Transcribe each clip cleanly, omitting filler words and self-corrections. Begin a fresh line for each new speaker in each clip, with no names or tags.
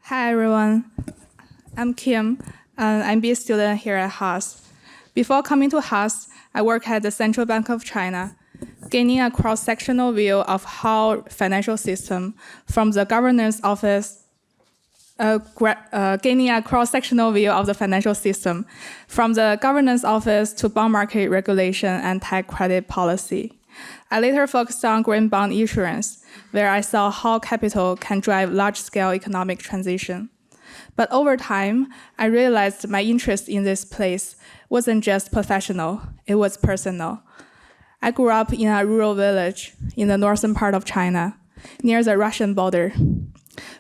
Hi, everyone. I'm Kim. I'm a student here at Haas. Before coming to Haas, I worked at the Central Bank of China, gaining a cross-sectional view of how financial system from the governance office, gaining a cross-sectional view of the financial system from the governance office to bond market regulation and tech credit policy. I later focused on green bond issuance, where I saw how capital can drive large-scale economic transition. But over time, I realized my interest in this place wasn't just professional, it was personal. I grew up in a rural village in the northern part of China, near the Russian border,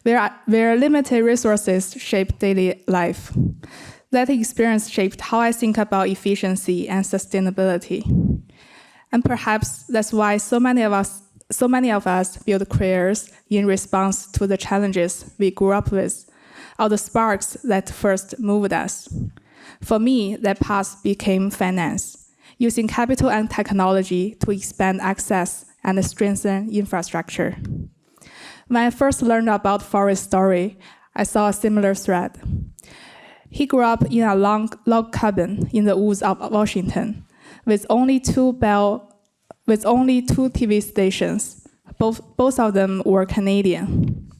where limited resources shape daily life. That experience shaped how I think about efficiency and sustainability. And perhaps that's why so many of us build careers in response to the challenges we grew up with, or the sparks that first moved us. For me, that path became finance, using capital and technology to expand access and strengthen infrastructure. When I first learned about Forrest's story, I saw a similar thread. He grew up in a log cabin in the woods of Washington, with only two TV stations. Both of them were Canadian.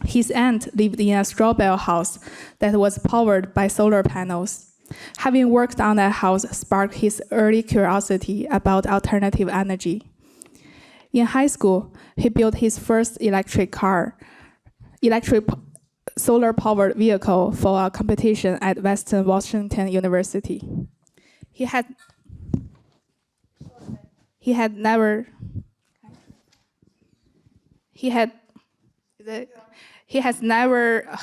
His aunt lived in a straw bale house that was powered by solar panels. Having worked on that house sparked his early curiosity about alternative energy. In high school, he built his first electric solar-powered vehicle for a competition at Western Washington University. He has never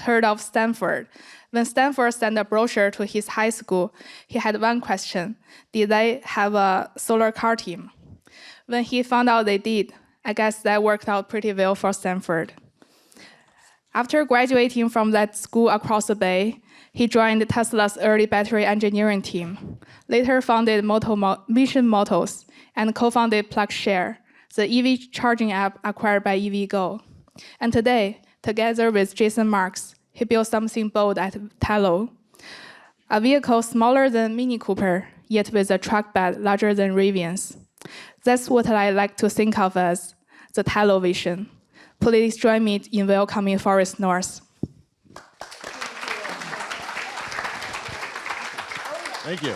heard of Stanford. When Stanford sent a brochure to his high school, he had one question: did they have a solar car team? When he found out they did, I guess that worked out pretty well for Stanford. After graduating from that school across the bay, he joined Tesla's early battery engineering team, later founded Mission Motors, and co-founded PlugShare, the EV charging app acquired by EVgo. And today, together with Jason Marks, he built something bold at Telo, a vehicle smaller than Mini Cooper, yet with a truck bed larger than Rivian's. That's what I like to think of as the Telo vision. Please join me in welcoming Forrest North.
Thank you.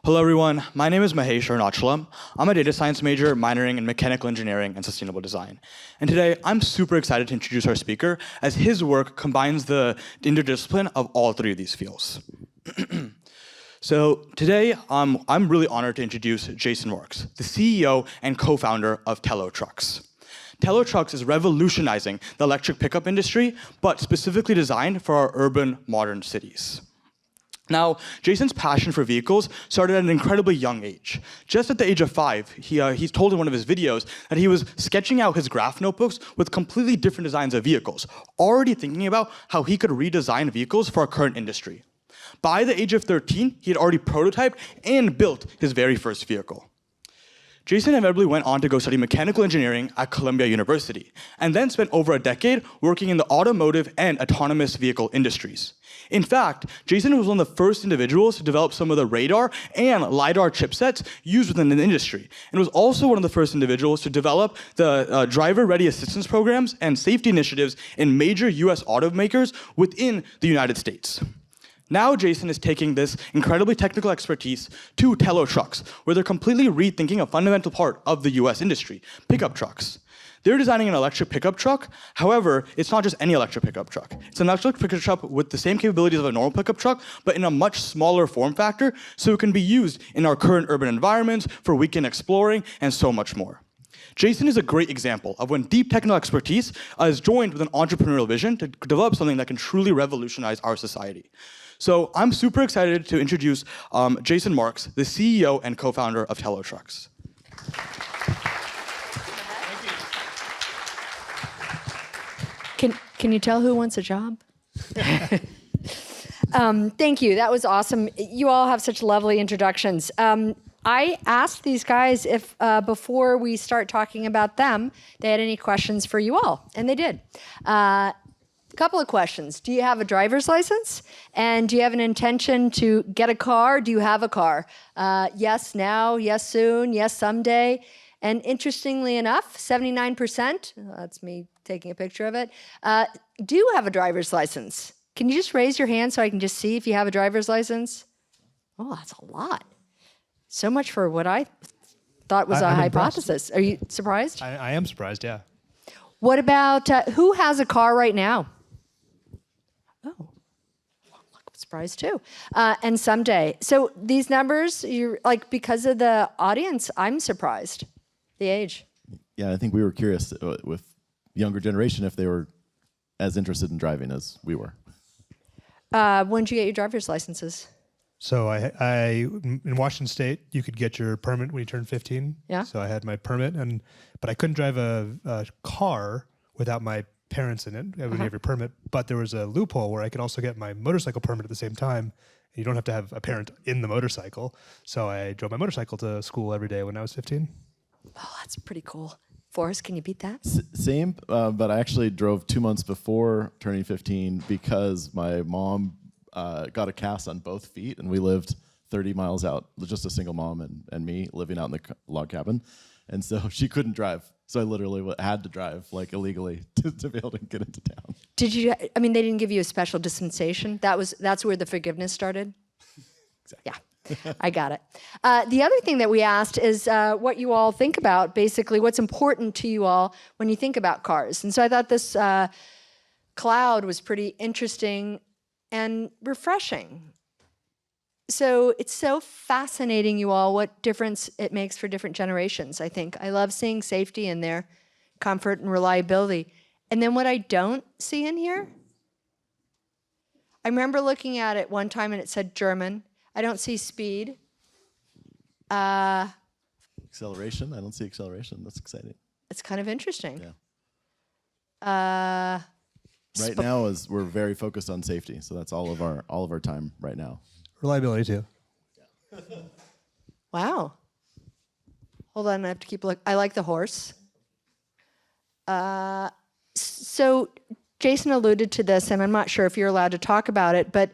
Hello, everyone. My name is Mahesh Arunachalam. I'm a data science major minoring in mechanical engineering and sustainable design. And today, I'm super excited to introduce our speaker, as his work combines the interdiscipline of all three of these fields. So today, I'm really honored to introduce Jason Marks, the CEO and co-founder of Telo Trucks. Telo Trucks is revolutionizing the electric pickup industry, but specifically designed for our urban, modern cities. Now, Jason's passion for vehicles started at an incredibly young age. Just at the age of 5, he's told in one of his videos that he was sketching out his graph notebooks with completely different designs of vehicles, already thinking about how he could redesign vehicles for our current industry. By the age of 13, he had already prototyped and built his very first vehicle. Jason inevitably went on to go study mechanical engineering at Columbia University, and then spent over a decade working in the automotive and autonomous vehicle industries. In fact, Jason was one of the first individuals to develop some of the radar and LiDAR chipsets used within the industry, and was also one of the first individuals to develop the driver-ready assistance programs and safety initiatives in major US automakers within the United States. Now Jason is taking this incredibly technical expertise to Telo Trucks, where they're completely rethinking a fundamental part of the US industry, pickup trucks. They're designing an electric pickup truck. However, it's not just any electric pickup truck. It's an electric pickup truck with the same capabilities of a normal pickup truck, but in a much smaller form factor, so it can be used in our current urban environments for weekend exploring and so much more. Jason is a great example of when deep technical expertise is joined with an entrepreneurial vision to develop something that can truly revolutionize our society. So I'm super excited to introduce Jason Marks, the CEO and co-founder of Telo Trucks.
Can you tell who wants a job? Thank you. That was awesome. You all have such lovely introductions. I asked these guys if before we start talking about them, they had any questions for you all, and they did. A couple of questions. Do you have a driver's license? And do you have an intention to get a car? Do you have a car? Yes, now, yes, soon, yes, someday. And interestingly enough, 79%, that's me taking a picture of it, do have a driver's license. Can you just raise your hand so I can just see if you have a driver's license? Oh, that's a lot. So much for what I thought was a hypothesis. Are you surprised?
I am surprised, yeah.
What about, who has a car right now? Oh, look, I'm surprised too. And someday. So these numbers, you're like, because of the audience, I'm surprised. The age.
Yeah, I think we were curious with younger generation if they were as interested in driving as we were.
When did you get your driver's licenses?
So in Washington State, you could get your permit when you turn 15.
Yeah.
So I had my permit, but I couldn't drive a car without my parents in it. I would have your permit, but there was a loophole where I could also get my motorcycle permit at the same time. You don't have to have a parent in the motorcycle. So I drove my motorcycle to school every day when I was 15.
Oh, that's pretty cool. Forrest, can you beat that?
Same, but I actually drove 2 months before turning 15 because my mom got a cast on both feet, and we lived 30 miles out, just a single mom and me living out in the log cabin. And so she couldn't drive. So I literally had to drive like illegally to be able to get into town.
Did you, I mean, they didn't give you a special dispensation? That's where the forgiveness started?
Exactly.
Yeah. I got it. The other thing that we asked is what you all think about, basically what's important to you all when you think about cars. And so I thought this cloud was pretty interesting and refreshing. So it's so fascinating, you all, what difference it makes for different generations, I think. I love seeing safety in there, comfort and reliability. And then what I don't see in here, I remember looking at it one time and it said German. I don't see speed.
Acceleration? I don't see acceleration. That's exciting.
It's kind of interesting.
Yeah. Right now we're very focused on safety, so that's all of our time right now.
Reliability too.
Wow. Hold on, I have to keep looking. I like the horse. So Jason alluded to this, and I'm not sure if you're allowed to talk about it, but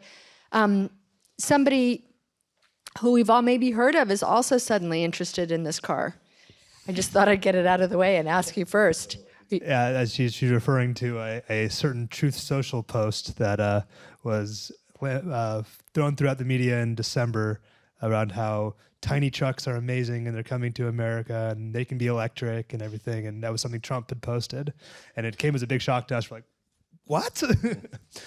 somebody who we've all maybe heard of is also suddenly interested in this car. I just thought I'd get it out of the way and ask you first.
Yeah, as she's referring to a certain Truth Social post that was thrown throughout the media in December around how tiny trucks are amazing and they're coming to America and they can be electric and everything. And that was something Trump had posted. And it came as a big shock to us. We're like, what?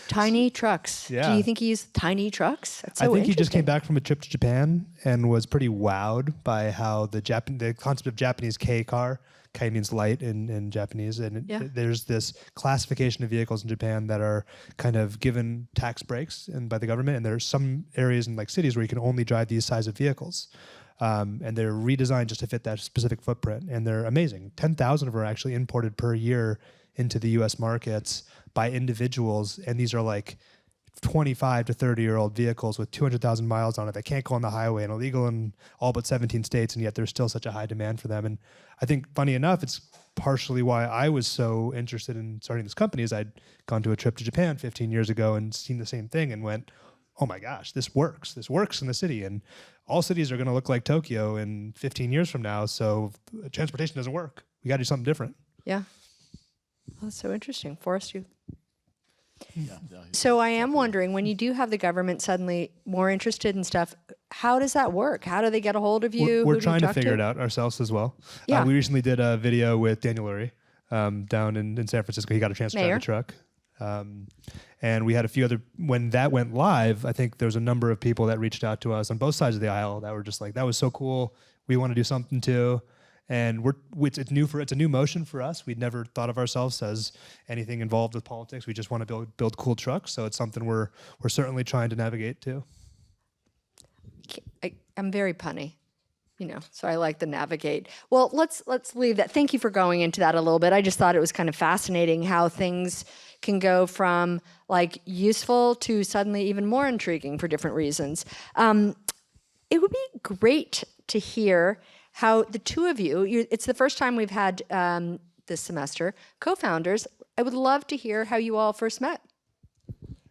Tiny trucks.
Yeah.
Do you think he used tiny trucks? That's so
I think he just
interesting.
came back from a trip to Japan and was pretty wowed by how the concept of Japanese K car, K means light in Japanese, and there's this classification of vehicles in Japan that are kind of given tax breaks by the government, and there are some areas in like cities where you can only drive these size of vehicles. And they're redesigned just to fit that specific footprint, and they're amazing. 10,000 of them are actually imported per year into the U.S. markets by individuals, and these are like 25 to 30-year-old vehicles with 200,000 miles on it that can't go on the highway and illegal in all but 17 states, and yet there's still such a high demand for them. And I think, funny enough, it's partially why I was so interested in starting this company is I'd gone to a trip to Japan 15 years ago and seen the same thing and went, oh my gosh, this works. This works in the city. And all cities are going to look like Tokyo in 15 years from now, so transportation doesn't work. We got to do something different.
Yeah. Oh, that's so interesting. Forrest, you?
Yeah,
So I am wondering, when you do have the government suddenly more interested in stuff, how does that work? How do they get a hold of you?
We're
Who do you
trying to
talk
figure it out ourselves as well.
Yeah.
We recently did a video with Daniel Lurie down in San Francisco. He got a chance to drive
Mayor.
the truck. And we had a few other, when that went live, I think there was a number of people that reached out to us on both sides of the aisle that were just like, that was so cool. We want to do something too. And it's a new motion for us. We'd never thought of ourselves as anything involved with politics. We just want to build cool trucks. So it's something we're certainly trying to navigate too.
I'm very punny, so I like the navigate. Well, let's leave that. Thank you for going into that a little bit. I just thought it was kind of fascinating how things can go from like useful to suddenly even more intriguing for different reasons. It would be great to hear how the two of it's the first time we've had this semester, co-founders. I would love to hear how you all first met.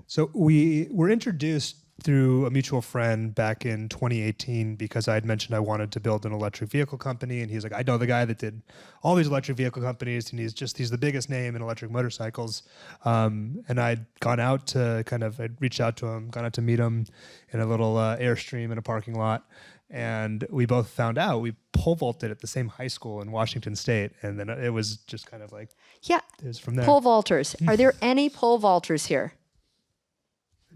So we were introduced through a mutual friend back in 2018 because I had mentioned I wanted to build an electric vehicle company, and he's like, I know the guy that did all these electric vehicle companies, and he's the biggest name in electric motorcycles. And I'd gone out to I'd reached out to him, gone out to meet him in a little Airstream in a parking lot, and we both found out we pole vaulted at the same high school in Washington State, and then it was just kind of like,
yeah,
it was from there.
Pole vaulters. Are there any pole vaulters here?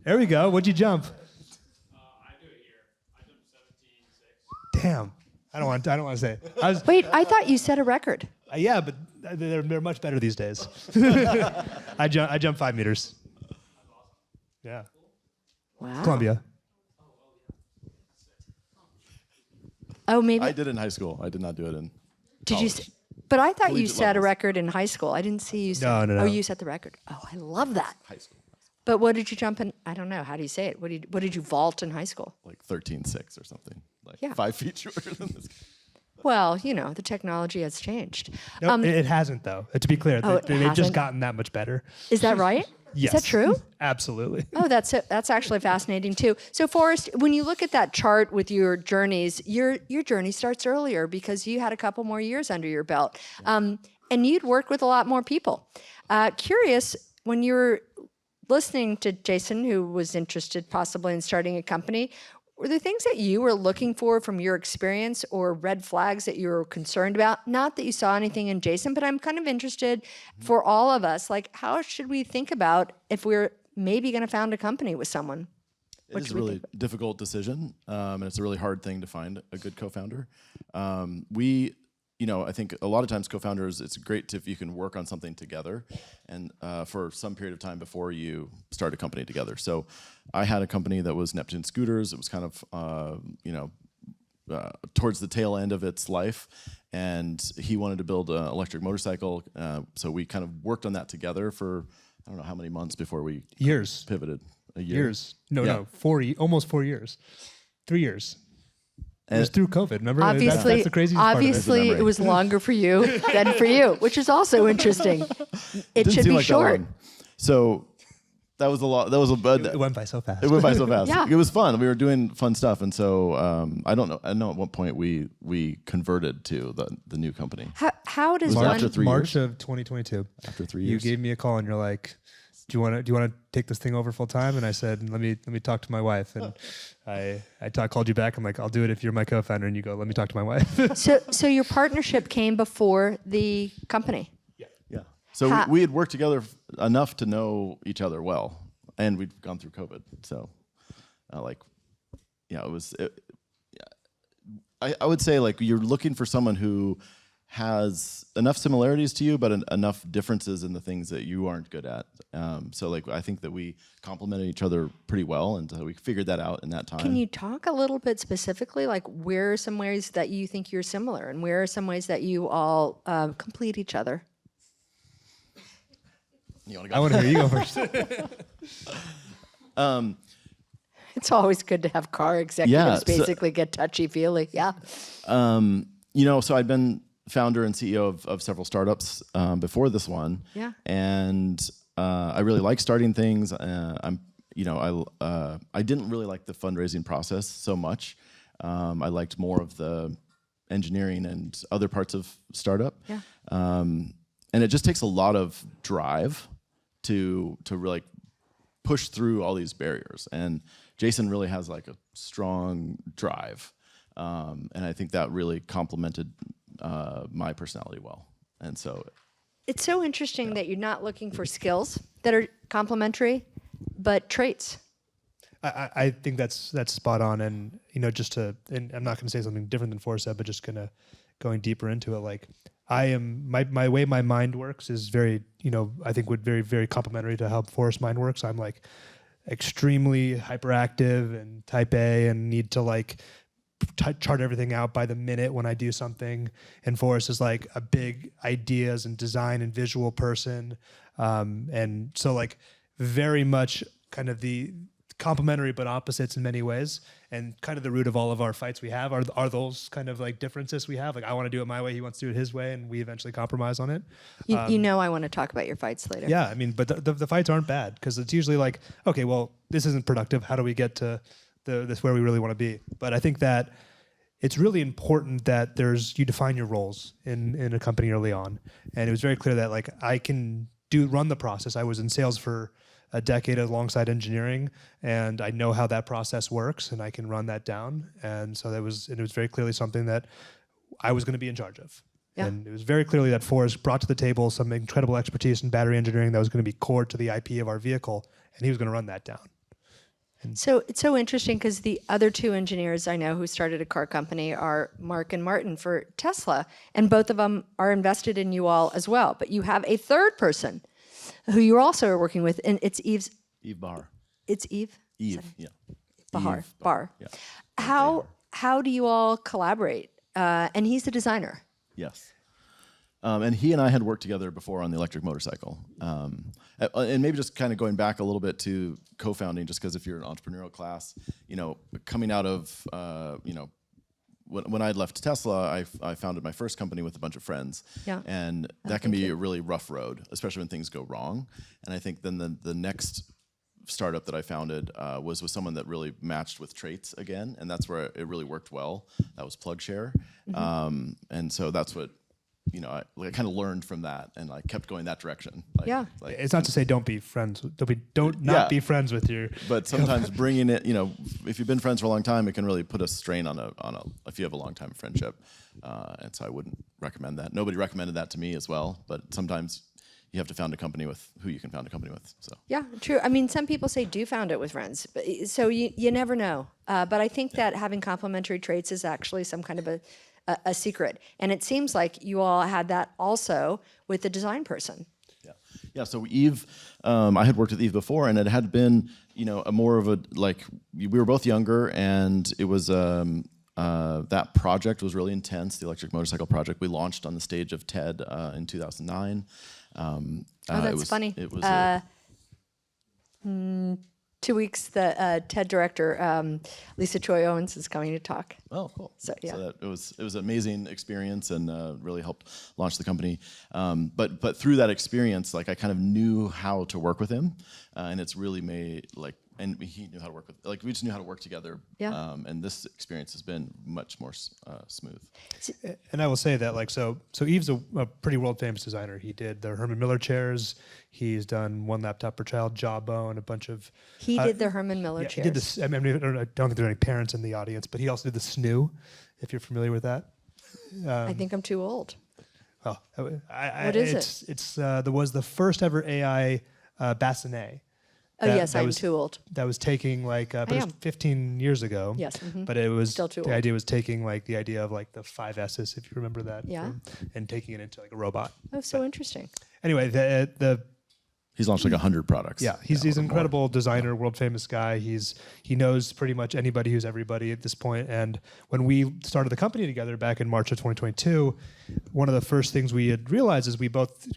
There we go. What'd you jump?
I do it here. I jumped 17.6.
Damn. I don't want to say it.
Wait, I thought you set a record.
Yeah, but they're much better these days. I jumped 5 meters. Yeah.
Wow.
Columbia.
Oh, maybe.
I did it in high school. I did not do it in
Did you?
college.
But I thought you
Collegiate
set a
levels.
record in high school. I didn't see you.
No, no.
Oh, you set the record. Oh, I love that.
High school.
But what did you jump in? I don't know. How do you say it? What did you vault in high school?
Like 13.6 or something. Like
Yeah.
5 feet shorter than this.
Well, the technology has changed.
No, it hasn't though. To be clear,
Oh, it
they've
hasn't?
just gotten that much better.
Is that right?
Yes.
Is that true?
Absolutely.
Oh, that's actually fascinating too. So, Forrest, when you look at that chart with your journeys, your journey starts earlier because you had a couple more years under your belt, and you'd worked with a lot more people. Curious, when you were listening to Jason, who was interested possibly in starting a company, were there things that you were looking for from your experience or red flags that you were concerned about? Not that you saw anything in Jason, but I'm kind of interested for all of us, like how should we think about if we're maybe going to found a company with someone?
It is a really difficult decision, and it's a really hard thing to find a good co-founder. I think a lot of times co-founders, it's great if you can work on something together and for some period of time before you start a company together. So I had a company that was Neptune Scooters. It was kind of, towards the tail end of its life, and he wanted to build an electric motorcycle. So we kind of worked on that together for, I don't know how many months before we
Years.
pivoted. A year.
Years. No,
Yeah.
almost 4 years. 3 years. It
And
was through COVID, remember?
Obviously,
that's the craziest part of it.
obviously, it was longer for you than for you, which is also interesting. It
Didn't
should
seem
be
like that
short.
long. So that was a lot. That was
It went by so fast.
It went by so fast.
Yeah.
It was fun. We were doing fun stuff, and so I don't know. I know at what point we converted to the new company.
How does
Was it
one?
after 3
March
years?
of 2022.
After 3
You
years,
gave me a call and you're like, do you want to take this thing over full time? And I said, let me talk to my wife. And I called you back. I'm like, I'll do it if you're my co-founder. And you go, let me talk to my wife.
So your partnership came before the company.
yeah. So we had worked together enough to know each other well, and we'd gone through COVID. So, it was. I would say like you're looking for someone who has enough similarities to you, but enough differences in the things that you aren't good at. So I think that we complemented each other pretty well, and so we figured that out in that time.
Can you talk a little bit specifically, like where are some ways that you think you're similar, and where are some ways that you all complete each other?
You wanna go?
I want to hear you go first.
It's always good to have car executives
so-
basically get touchy-feely. Yeah.
So I'd been founder and CEO of several startups before this one.
Yeah.
And I really like starting things. I didn't really like the fundraising process so much. I liked more of the engineering and other parts of startup.
Yeah.
And it just takes a lot of drive to really push through all these barriers. And Jason really has like a strong drive. And I think that really complemented my personality well. And so
It's so interesting that you're not looking for skills that are complementary, but traits.
I think that's spot on, and and I'm not going to say something different than Forrest said, but just going deeper into it. Like I am, my way my mind works is very, I think would very very complementary to how Forrest's mind works. I'm like extremely hyperactive and type A, and need to like chart everything out by the minute when I do something. And Forrest is like a big ideas and design and visual person, and so like very much kind of the complementary but opposites in many ways, and kind of the root of all of our fights we have are those kind of like differences we have. Like I want to do it my way, he wants to do it his way, and we eventually compromise on it.
You know I want to talk about your fights later.
Yeah, I mean, but the fights aren't bad because it's usually like, okay, well, this isn't productive. How do we get to this where we really want to be? But I think that it's really important that you define your roles in a company early on, and it was very clear that like I can run the process. I was in sales for a decade alongside engineering, and I know how that process works, and I can run that down. And so it was very clearly something that I was going to be in charge of.
Yeah.
And it was very clearly that Forrest brought to the table some incredible expertise in battery engineering that was going to be core to the IP of our vehicle, and he was going to run that down.
So it's so interesting because the other two engineers I know who started a car company are Mark and Martin for Tesla, and both of them are invested in you all as well. But you have a third person who you also are working with, and it's Eve
Bahar.
It's Eve?
Eve, yeah.
Bahar.
Eve
Bar.
Yeah.
How do you all collaborate? And he's the designer.
Yes. And he and I had worked together before on the electric motorcycle. And maybe just kind of going back a little bit to co-founding, just because if you're an entrepreneurial class, coming out of, when I had left Tesla, I founded my first company with a bunch of friends.
Yeah.
And that can be a really rough road, especially when things go wrong. And I think then the next startup that I founded was with someone that really matched with traits again, and that's where it really worked well. That was PlugShare. And so that's what, I kind of learned from that, and I kept going that direction.
Yeah.
It's not to say don't be friends. Be friends with your.
But sometimes bringing it, if you've been friends for a long time, it can really put a strain on if you have a long time friendship. And so I wouldn't recommend that. Nobody recommended that to me as well. But sometimes you have to found a company with who you can found a company with. So
Yeah, true. I mean, some people say do found it with friends, but, so you never know. But I think that having complementary traits is actually some kind of a secret. And it seems like you all had that also with the design person.
Yeah. So Eve, I had worked with Eve before, and it had been, a more of a, we were both younger, and it was, that project was really intense, the electric motorcycle project. We launched on the stage of TED in 2009.
That's funny.
It was
2 weeks, the TED director, Lisa Choi Owens, is coming to talk.
Oh, cool.
So, yeah.
So it was an amazing experience, and really helped launch the company. But through that experience, I kind of knew how to work with him, and it's really made and he knew how to work with, we just knew how to work together.
Yeah.
And this experience has been much more smooth.
And I will say that, so Eve's a pretty world famous designer. He did the Herman Miller chairs. He's done One Laptop Per Child, Jawbone, a bunch of.
He did the Herman Miller chairs.
He did this. I don't think there are any parents in the audience, but he also did the SNU, if you're familiar with that.
I think I'm too old.
Oh,
What is it?
It's was the first ever AI bassinet.
Oh, yes, I'm too old.
That was taking but it was 15 years ago.
Yes. Mm-hmm.
But it was
Still too
the
old.
idea was taking the idea of the 5 S's, if you remember that.
Yeah.
And taking it into a robot.
Oh, so interesting.
Anyway,
He's launched 100 products.
Yeah, he's an incredible designer, world famous guy. He knows pretty much anybody who's everybody at this point. And when we started the company together back in March of 2022, one of the first things we had realized is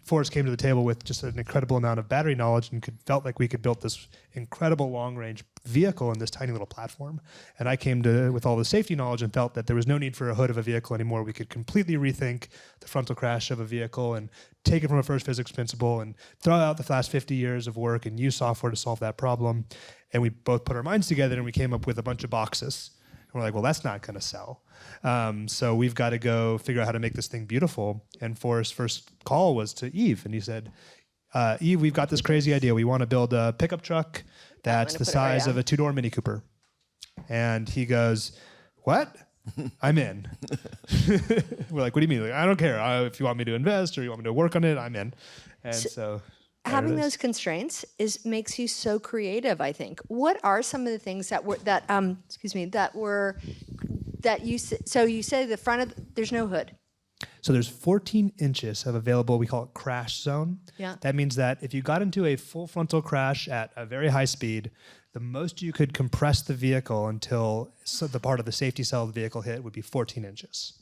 Forrest came to the table with just an incredible amount of battery knowledge and felt like we could build this incredible long range vehicle in this tiny little platform. And I came with all the safety knowledge and felt that there was no need for a hood of a vehicle anymore. We could completely rethink the frontal crash of a vehicle and take it from a first physics principle and throw out the last 50 years of work and use software to solve that problem. And we both put our minds together and we came up with a bunch of boxes. And we're like, well, that's not going to sell. So we've got to go figure out how to make this thing beautiful. And Forrest's first call was to Eve. And he said, Eve, we've got this crazy idea. We want to build a pickup truck that's the size of a 2-door Mini Cooper. And he goes, what? I'm in. We're like, what do you mean? I don't care. If you want me to invest or you want me to work on it, I'm in. And so
having those constraints makes you so creative, I think. What are some of the things that you say the front of there's no hood.
So there's 14 inches of available, we call it crash zone.
Yeah.
That means that if you got into a full frontal crash at a very high speed, the most you could compress the vehicle until the part of the safety cell of the vehicle hit would be 14 inches.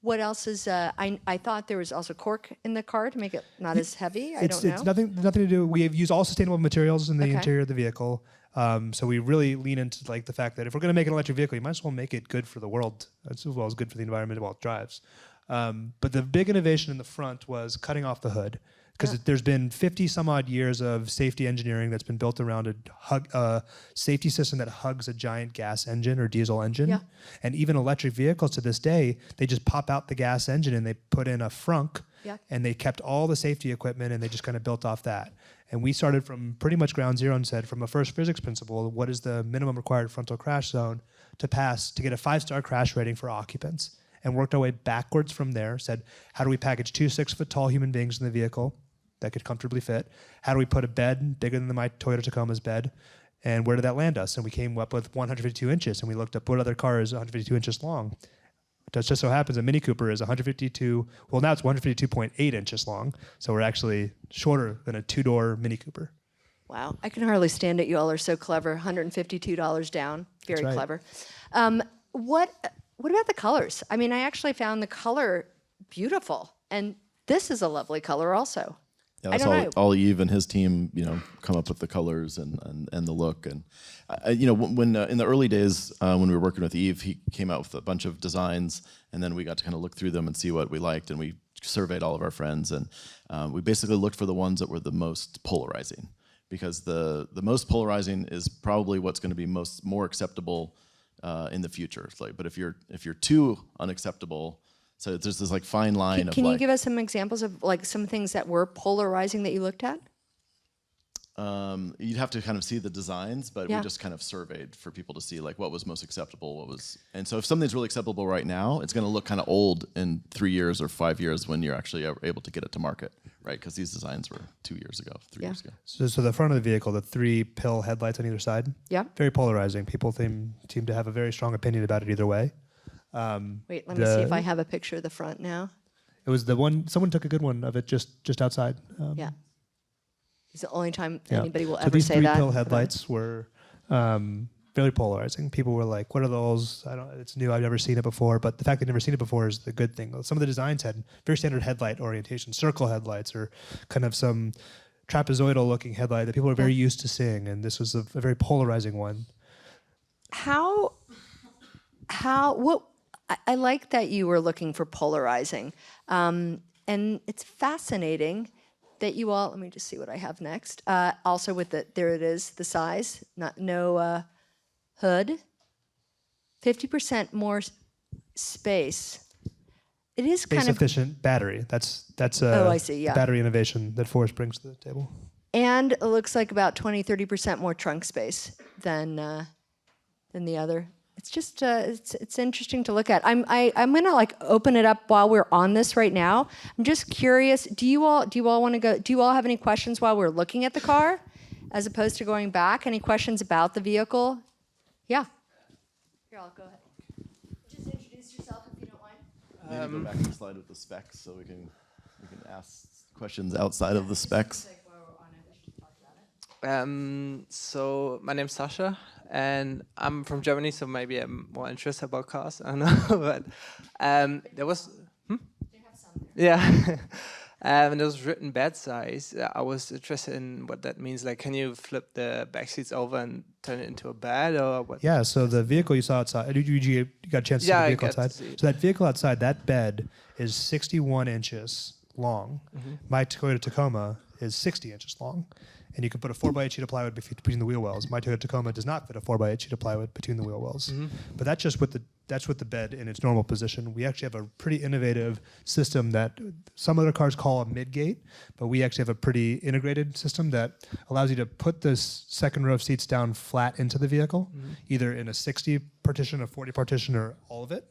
What else is? I thought there was also cork in the car to make it not as heavy. I don't know.
It's nothing to do. We have used all sustainable materials in the
Okay.
interior of the vehicle. So we really lean into like the fact that if we're going to make an electric vehicle, you might as well make it good for the world as well as good for the environment while it drives. But the big innovation in the front was cutting off the hood, because there's been 50 some odd years of safety engineering that's been built around a safety system that hugs a giant gas engine or diesel engine.
Yeah.
And even electric vehicles to this day, they just pop out the gas engine and they put in a frunk.
Yeah.
And they kept all the safety equipment and they just kind of built off that. And we started from pretty much ground zero and said, from a first physics principle, what is the minimum required frontal crash zone to pass to get a 5-star crash rating for occupants? And worked our way backwards from there, said, how do we package 2 6-foot-tall human beings in the vehicle that could comfortably fit? How do we put a bed bigger than my Toyota Tacoma's bed? And where did that land us? And we came up with 152 inches, and we looked up what other car is 152 inches long. It just so happens a Mini Cooper is 152, well now it's 152.8 inches long, so we're actually shorter than a 2-door Mini Cooper.
Wow, I can hardly stand it. You all are so clever. $152 down. Very
That's right.
clever. What about the colors? I mean, I actually found the color beautiful, and this is a lovely color also.
Yeah,
I
that's
don't know.
all Eve and his team, come up with the colors and the look. And when in the early days when we were working with Eve, he came out with a bunch of designs, and then we got to kind of look through them and see what we liked, and we surveyed all of our friends, and we basically looked for the ones that were the most polarizing, because the most polarizing is probably what's going to be more acceptable in the future. It's like, but if you're too unacceptable. So there's this like fine line of
Can you
like,
give us some examples of like some things that were polarizing that you looked at?
you'd have to kind of see the designs, but
Yeah.
we just kind of surveyed for people to see like what was most acceptable, and so if something's really acceptable right now, it's going to look kind of old in 3 years or 5 years when you're actually able to get it to market, right? Because these designs were 2 years ago, 3
Yeah.
years ago.
So the front of the vehicle, the 3 pill headlights on either side,
Yeah.
very polarizing. People seem to have a very strong opinion about it either way.
Wait, let me see if I have a picture of the front now.
It was the one, someone took a good one of it just outside.
Yeah. It's the only time
Yeah.
anybody will
So
ever
these
say
3
that.
pill headlights were very polarizing. People were like, "What are those? It's new. I've never seen it before." But the fact they've never seen it before is the good thing. Some of the designs had very standard headlight orientation, circle headlights, or kind of some trapezoidal-looking headlight that people are very used to seeing. And this was a very polarizing one.
I like that you were looking for polarizing. And it's fascinating that you all, let me just see what I have next. Also with there it is, the size, no hood. 50% more space. It is kind of,
Space-efficient battery. That's
Oh, I see, yeah.
battery innovation that Forrest brings to the table.
and it looks like about 20-30% more trunk space than the other. It's just it's interesting to look at. I'm gonna like open it up while we're on this right now. I'm just curious. Do you all want to go? Do you all have any questions while we're looking at the car, as opposed to going back? Any questions about the vehicle? Yeah. Here, I'll go ahead. Just introduce yourself if you don't mind.
Maybe go back to the slide with the specs so we can ask questions outside of the specs.
So my name's Sasha, and I'm from Germany, so maybe I'm more interested about cars. I don't know, but there was, yeah, and there was written bed size. I was interested in what that means. Like, can you flip the back seats over and turn it into a bed, or what?
Yeah, so the vehicle you saw outside, you got a chance to see
Yeah,
the
I
vehicle
got to
outside?
see it.
So that vehicle outside, that bed is 61 inches long. My Toyota Tacoma is 60 inches long. And you can put a 4x8 sheet of plywood between the wheel wells. My Toyota Tacoma does not fit a 4x8 sheet of plywood between the wheel wells. But that's just with the bed in its normal position. We actually have a pretty innovative system that some other cars call a mid-gate, but we actually have a pretty integrated system that allows you to put this second row of seats down flat into the vehicle, either in a 60 partition, a 40 partition, or all of it.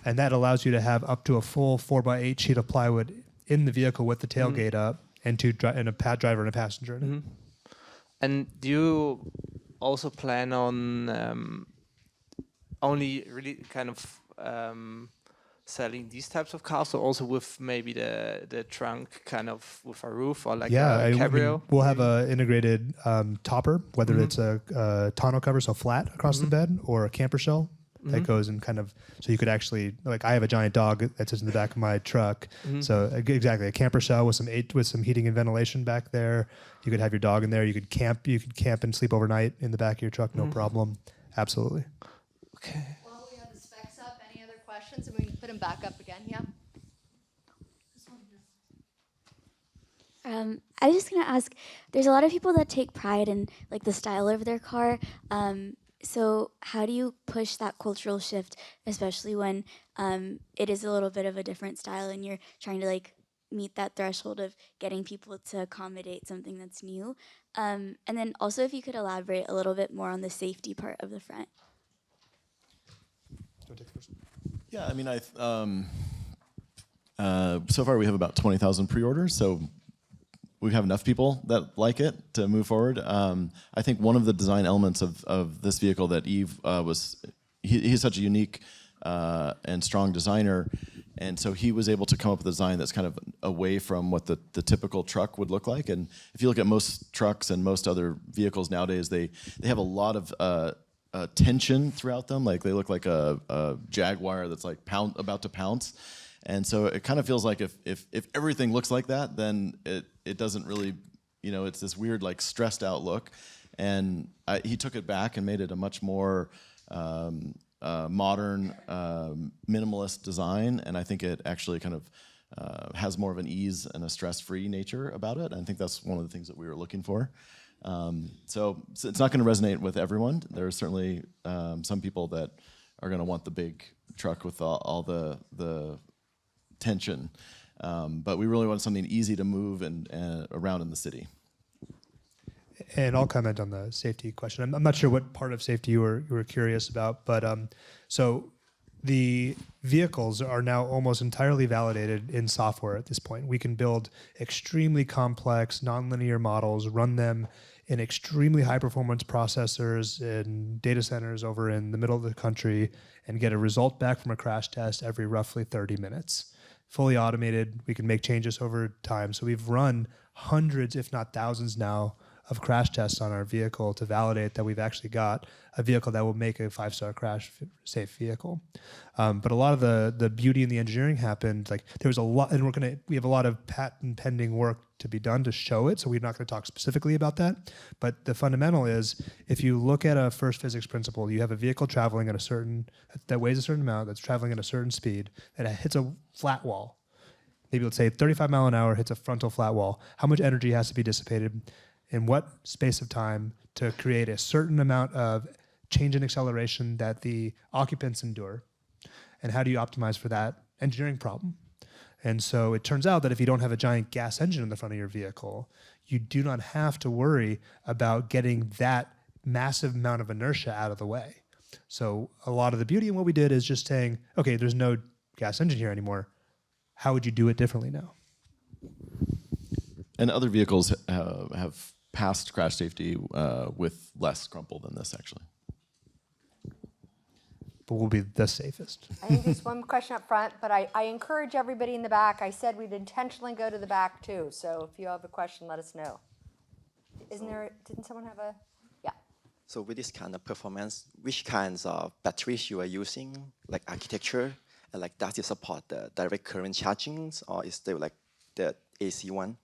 And that allows you to have up to a full 4x8 sheet of plywood in the vehicle with the tailgate up, and a pad driver and a passenger in it.
And do you also plan on only really kind of selling these types of cars, or also with maybe the trunk kind of with a roof or like a cabrio?
We'll have an integrated topper, whether it's a tonneau cover, so flat across the bed, or a camper shell. that goes in kind of, so you could actually, like I have a giant dog that sits in the back of my truck. So exactly, a camper shell with some heating and ventilation back there. You could have your dog in there. You could camp and sleep overnight in the back of your truck, no problem. Absolutely.
Okay.
While we have the specs up, any other questions? And we can put them back up again, yeah?
I was just gonna ask, there's a lot of people that take pride in like the style of their car. So how do you push that cultural shift, especially when it is a little bit of a different style and you're trying to like meet that threshold of getting people to accommodate something that's new? And then also if you could elaborate a little bit more on the safety part of the front.
Yeah, I mean, so far we have about 20,000 pre-orders, so we have enough people that like it to move forward. I think one of the design elements of this vehicle that Yves he's such a unique and strong designer, and so he was able to come up with a design that's kind of away from what the typical truck would look like. And if you look at most trucks and most other vehicles nowadays, they have a lot of tension throughout them. Like they look like a Jaguar that's like about to pounce. And so it kind of feels like if everything looks like that, then it doesn't really, it's this weird like stressed out look. And he took it back and made it a much more modern, minimalist design. And I think it actually kind of has more of an ease and a stress-free nature about it. I think that's one of the things that we were looking for. So it's not going to resonate with everyone. There are certainly some people that are going to want the big truck with all the tension, but we really want something easy to move and around in the city.
And I'll comment on the safety question. I'm not sure what part of safety you were curious about, but so the vehicles are now almost entirely validated in software at this point. We can build extremely complex nonlinear models, run them in extremely high performance processors in data centers over in the middle of the country and get a result back from a crash test every roughly 30 minutes. Fully automated, we can make changes over time. So we've run hundreds, if not thousands now, of crash tests on our vehicle to validate that we've actually got a vehicle that will make a 5-star crash safe vehicle. But a lot of the beauty and the engineering happened, like there was a lot, and we have a lot of patent pending work to be done to show it, so we're not going to talk specifically about that. But the fundamental is, if you look at a first physics principle, you have a vehicle traveling at that weighs a certain amount, that's traveling at a certain speed, that hits a flat wall. Maybe let's say 35 mile an hour hits a frontal flat wall. How much energy has to be dissipated in what space of time to create a certain amount of change in acceleration that the occupants endure? And how do you optimize for that engineering problem? And so it turns out that if you don't have a giant gas engine in the front of your vehicle, you do not have to worry about getting that massive amount of inertia out of the way. So a lot of the beauty in what we did is just saying, okay, there's no gas engine here anymore. How would you do it differently now?
And other vehicles have passed crash safety with less crumple than this, actually.
But we'll be the safest.
I think there's one question up front, but I encourage everybody in the back. I said we'd intentionally go to the back too, so if you have a question, let us know. Didn't someone have a, yeah.
So with this kind of performance, which kinds of batteries you are using, like architecture, and like does it support the direct current charging, or is there like the AC one?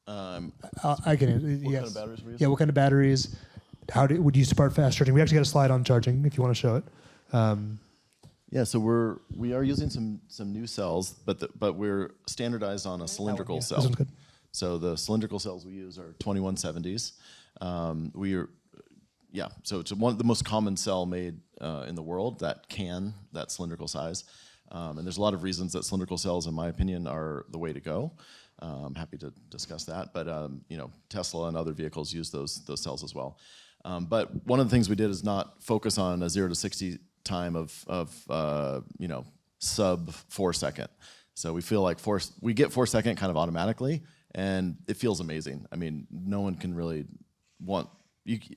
I can.
What
Yes.
kind of batteries were you using?
Yeah. What kind of batteries? Would you support fast charging? We actually got a slide on charging if you want to show it.
Yeah, so we are using some new cells, but we're standardized on a cylindrical cell.
This one's good.
So the cylindrical cells we use are 2170s. So it's one of the most common cell made in the world, that cylindrical size. And there's a lot of reasons that cylindrical cells, in my opinion, are the way to go. I'm happy to discuss that, but Tesla and other vehicles use those cells as well. But one of the things we did is not focus on a 0 to 60 time of sub 4 second. So we feel like we get 4 second kind of automatically, and it feels amazing. I mean, no one can really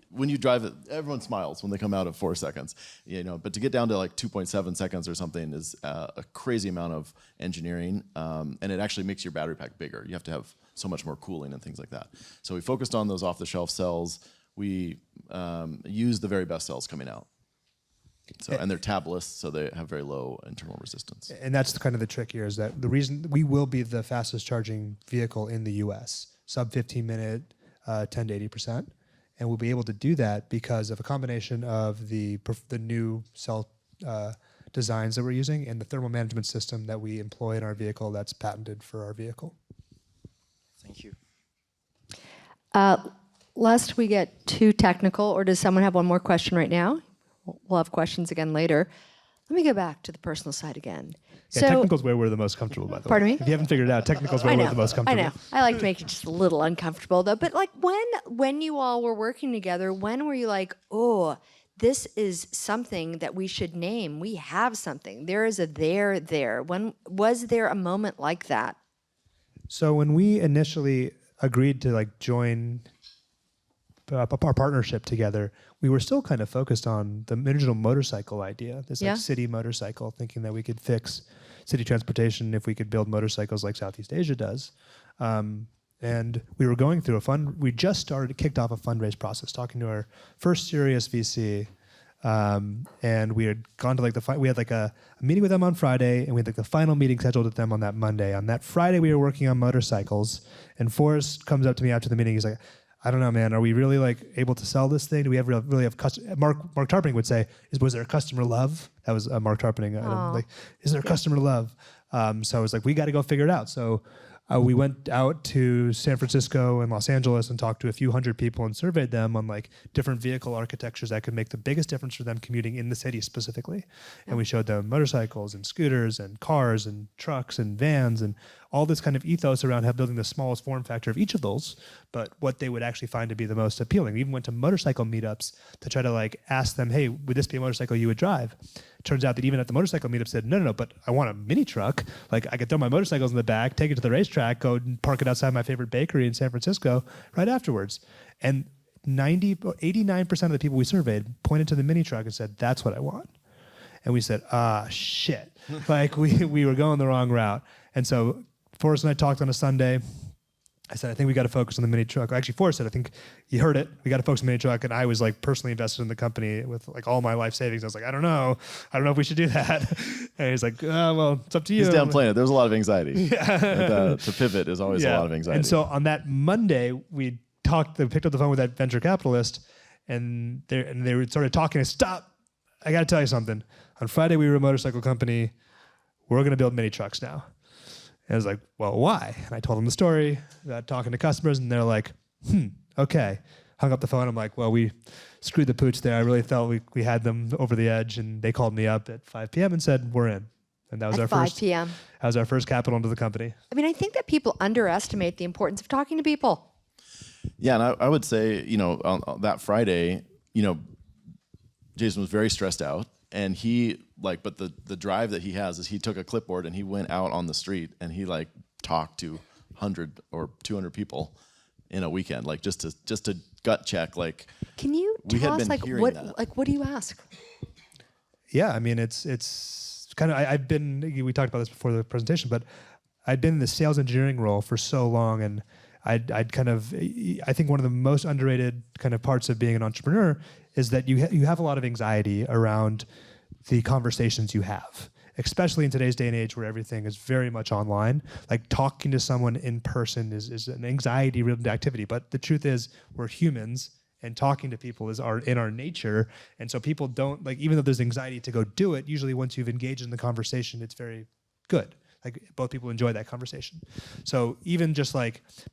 when you drive it, everyone smiles when they come out of 4 seconds, but to get down to like 2.7 seconds or something is a crazy amount of engineering, and it actually makes your battery pack bigger. You have to have so much more cooling and things like that. So we focused on those off-the-shelf cells. We used the very best cells coming out. So, and they're tabless, so they have very low internal resistance.
And that's kind of the trick here, is that the reason we will be the fastest charging vehicle in the US, sub 15 minute, 10 to 80%. And we'll be able to do that because of a combination of the new cell designs that we're using and the thermal management system that we employ in our vehicle that's patented for our vehicle.
Thank you.
Lest we get too technical, or does someone have one more question right now? We'll have questions again later. Let me go back to the personal side again.
Yeah, technical's where we're the most comfortable, by the way.
Pardon me?
If you haven't figured it out, technical's where we're the most comfortable.
I know. I like to make it just a little uncomfortable, though. But like when you all were working together, when were you like, oh, this is something that we should name. We have something. There is a there. When was there a moment like that?
So when we initially agreed to like join our partnership together, we were still kind of focused on the original motorcycle idea, this like city motorcycle, thinking that we could fix city transportation if we could build motorcycles like Southeast Asia does. And we were going through we just kicked off a fundraise process, talking to our first serious VC. And we had gone to we had like a meeting with them on Friday, and we had like the final meeting scheduled with them on that Monday. On that Friday, we were working on motorcycles, and Forrest comes up to me after the meeting. He's like, I don't know, man. Are we really like able to sell this thing? Do we really have Mark Tarpening would say, was there a customer love? That was Mark Tarpening. Like, is there a customer love? So I was like, we got to go figure it out. So we went out to San Francisco and Los Angeles and talked to a few hundred people and surveyed them on like different vehicle architectures that could make the biggest difference for them commuting in the city specifically. And we showed them motorcycles and scooters and cars and trucks and vans and all this kind of ethos around building the smallest form factor of each of those, but what they would actually find to be the most appealing. We even went to motorcycle meetups to try to like ask them, hey, would this be a motorcycle you would drive? Turns out that even at the motorcycle meetup said, no, but I want a mini truck. Like I could throw my motorcycles in the back, take it to the racetrack, go and park it outside my favorite bakery in San Francisco right afterwards. And 89% of the people we surveyed pointed to the mini truck and said, that's what I want. And we said, shit. Like we were going the wrong route. And so Forrest and I talked on a Sunday. I said, I think we got to focus on the mini truck. Actually, Forrest said, I think you heard it. We got to focus on the mini truck. And I was like personally invested in the company with like all my life savings. I was like, I don't know if we should do that. And he's like, well, it's up to you.
He's downplaying it. There was a lot of anxiety. To pivot is always a lot of anxiety.
And so on that Monday, we picked up the phone with that venture capitalist, and they started talking. I said, stop. I got to tell you something. On Friday, we were a motorcycle company. We're going to build mini trucks now. And I was like, well, why? And I told them the story about talking to customers, and they're like, okay. Hung up the phone. I'm like, well, we screwed the pooch there. I really felt we had them over the edge, and they called me up at 5 p.m. and said, we're in. And that was
at 5 p.m.
That was our first capital into the company.
I mean, I think that people underestimate the importance of talking to people.
Yeah, and I would say, on that Friday, Jason was very stressed out, and he but the drive that he has is he took a clipboard and he went out on the street and he talked to 100 or 200 people in a weekend, just to gut check.
Can you tell us what do you ask?
Yeah, I mean it's kind of we talked about this before the presentation, but I'd been in the sales engineering role for so long, and I think one of the most underrated kind of parts of being an entrepreneur is that you have a lot of anxiety around the conversations you have, especially in today's day and age where everything is very much online. Like talking to someone in person is an anxiety-ridden activity, but the truth is we're humans, and talking to people is in our nature, and so people don't, even though there's anxiety to go do it, usually once you've engaged in the conversation, it's very good. Both people enjoy that conversation. So even just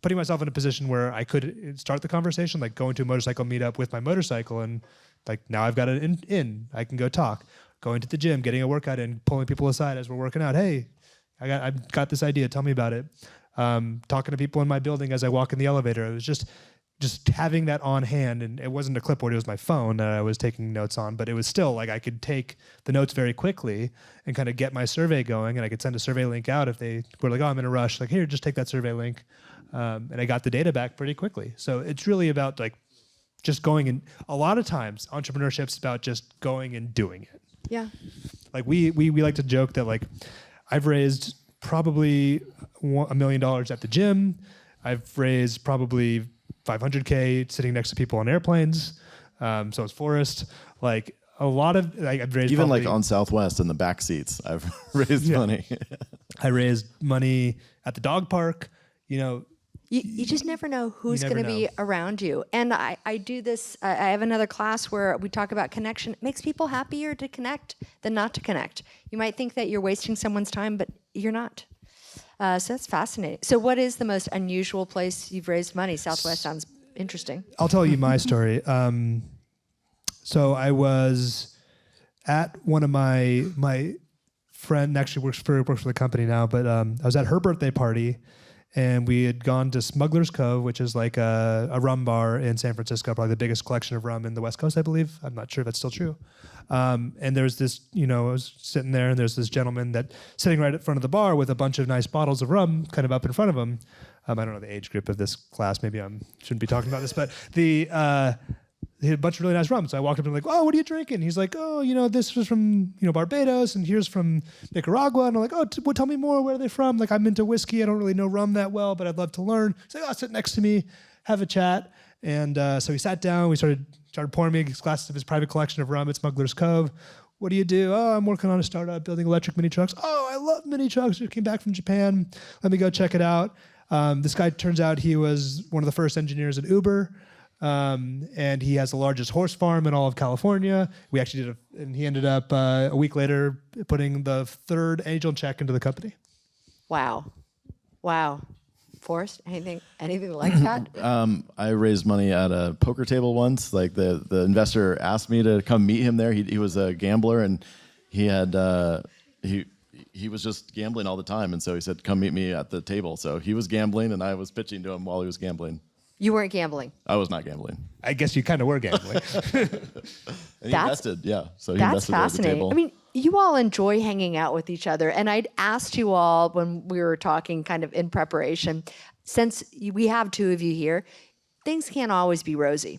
putting myself in a position where I could start the conversation, going to a motorcycle meetup with my motorcycle, and now I've got it in, I can go talk. Going to the gym, getting a workout in, pulling people aside as we're working out. Hey, I've got this idea. Tell me about it. Talking to people in my building as I walk in the elevator. It was just having that on hand, and it wasn't a clipboard. It was my phone that I was taking notes on. But it was still I could take the notes very quickly and kind of get my survey going, and I could send a survey link out if they were like, "Oh, I'm in a rush." Here, just take that survey link, and I got the data back pretty quickly. So it's really about just going, and a lot of times entrepreneurship's about just going and doing it.
Yeah.
We like to joke that I've raised probably $1 million at the gym. I've raised probably $500K sitting next to people on airplanes. So is Forrest. a lot of I've raised
even
probably,
like on Southwest in the back seats, I've raised money.
I raised money at the dog park.
You just never know who's
never
going to be
know.
around you. And I do this, I have another class where we talk about connection. It makes people happier to connect than not to connect. You might think that you're wasting someone's time, but you're not. So that's fascinating. So what is the most unusual place you've raised money? Southwest sounds interesting.
I'll tell you my story. So I was at one of my friend actually works for the company now, but I was at her birthday party, and we had gone to Smuggler's Cove, which is like a rum bar in San Francisco, probably the biggest collection of rum in the West Coast, I believe. I'm not sure if that's still true. And there's this, I was sitting there, and there's this gentleman that sitting right at front of the bar with a bunch of nice bottles of rum kind of up in front of him. I don't know the age group of this class. Maybe I shouldn't be talking about this, but he had a bunch of really nice rum. So I walked up and I'm like, oh, what are you drinking? He's like, oh, this was from, Barbados, and here's from Nicaragua. And I'm like, oh, tell me more. Where are they from? Like, I'm into whiskey. I don't really know rum that well, but I'd love to learn. He's like, oh, sit next to me, have a chat. And so we sat down. We started pouring me glasses of his private collection of rum at Smuggler's Cove. What do you do? Oh, I'm working on a startup building electric mini trucks. Oh, I love mini trucks. Just came back from Japan. Let me go check it out. This guy, turns out he was one of the first engineers at Uber. And he has the largest horse farm in all of California. We actually and he ended up a week later putting the third angel check into the company.
Wow. Forrest, anything like that?
I raised money at a poker table once. Like the investor asked me to come meet him there. He was a gambler, and he had he was just gambling all the time. And so he said, come meet me at the table. So he was gambling, and I was pitching to him while he was gambling.
You weren't gambling.
I was not gambling.
I guess you kind of were gambling.
And he invested, yeah. So he
That's
invested at the
fascinating.
table.
I mean, you all enjoy hanging out with each other. And I'd asked you all when we were talking kind of in preparation, since we have two of you here, things can't always be rosy.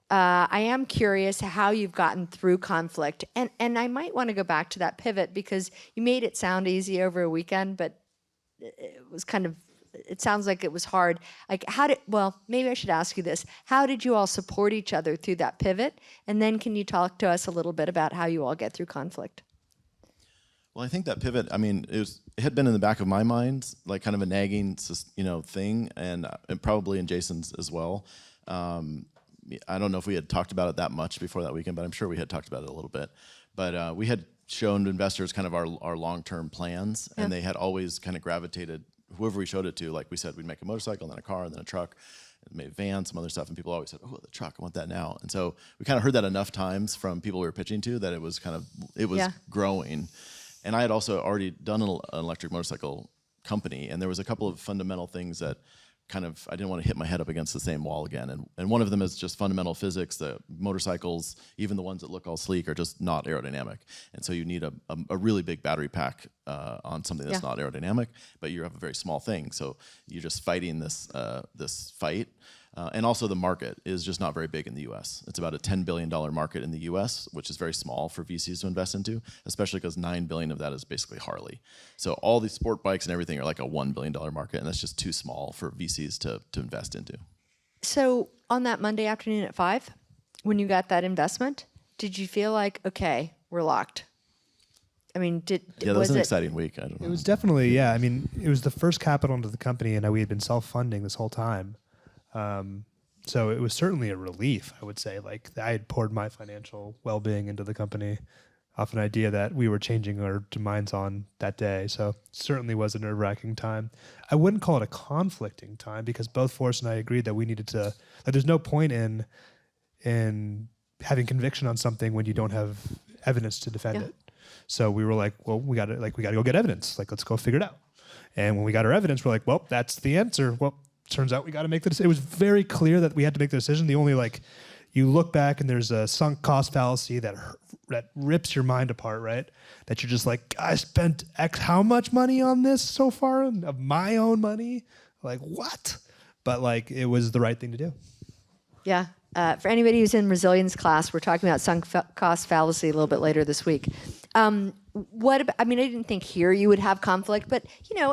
I am curious how you've gotten through conflict. And I might want to go back to that pivot, because you made it sound easy over a weekend, but it was kind of, it sounds like it was hard. Like, maybe I should ask you this. How did you all support each other through that pivot? And then can you talk to us a little bit about how you all get through conflict?
Well, I think that pivot, it had been in the back of my mind, like kind of a nagging, thing, and probably in Jason's as well. I don't know if we had talked about it that much before that weekend, but I'm sure we had talked about it a little bit. But we had shown investors kind of our long-term plans, and they had always kind of gravitated, whoever we showed it to, like we said, we'd make a motorcycle, and then a car, and then a truck, and made a van, some other stuff, and people always said, oh, the truck, I want that now. And so we kind of heard that enough times from people we were pitching to that it was growing. And I had also already done an electric motorcycle company, and there was a couple of fundamental things that kind of, I didn't want to hit my head up against the same wall again. And one of them is just fundamental physics. The motorcycles, even the ones that look all sleek, are just not aerodynamic. And so you need a really big battery pack on something that's not aerodynamic, but you have a very small thing. So you're just fighting this fight. And also the market is just not very big in the US. It's about a $10 billion market in the US, which is very small for VCs to invest into, especially because $9 billion of that is basically Harley. So all these sport bikes and everything are like a $1 billion market, and that's just too small for VCs to invest into. So on that Monday afternoon at 5, when you got that investment, did you feel like, okay, we're locked? I mean, that was an exciting week. I don't know.
It was definitely, yeah. I mean, it was the first capital into the company, and we had been self-funding this whole time. So it was certainly a relief, I would say. Like, I had poured my financial well-being into the company off an idea that we were changing our minds on that day. So it certainly was a nerve-wracking time. I wouldn't call it a conflicting time, because both Forrest and I agreed that we needed to, like, there's no point in having conviction on something when you don't have evidence to defend it. So we were like, well, we got to go get evidence. Like, let's go figure it out. And when we got our evidence, we're like, well, that's the answer. Well, turns out we got to make the decision. It was very clear that we had to make the decision. The only, you look back and there's a sunk cost fallacy that rips your mind apart, right? That you're just like, I spent X how much money on this so far of my own money? Like, what? But it was the right thing to do.
Yeah. For anybody who's in resilience class, we're talking about sunk cost fallacy a little bit later this week. What about, I mean, I didn't think here you would have conflict, but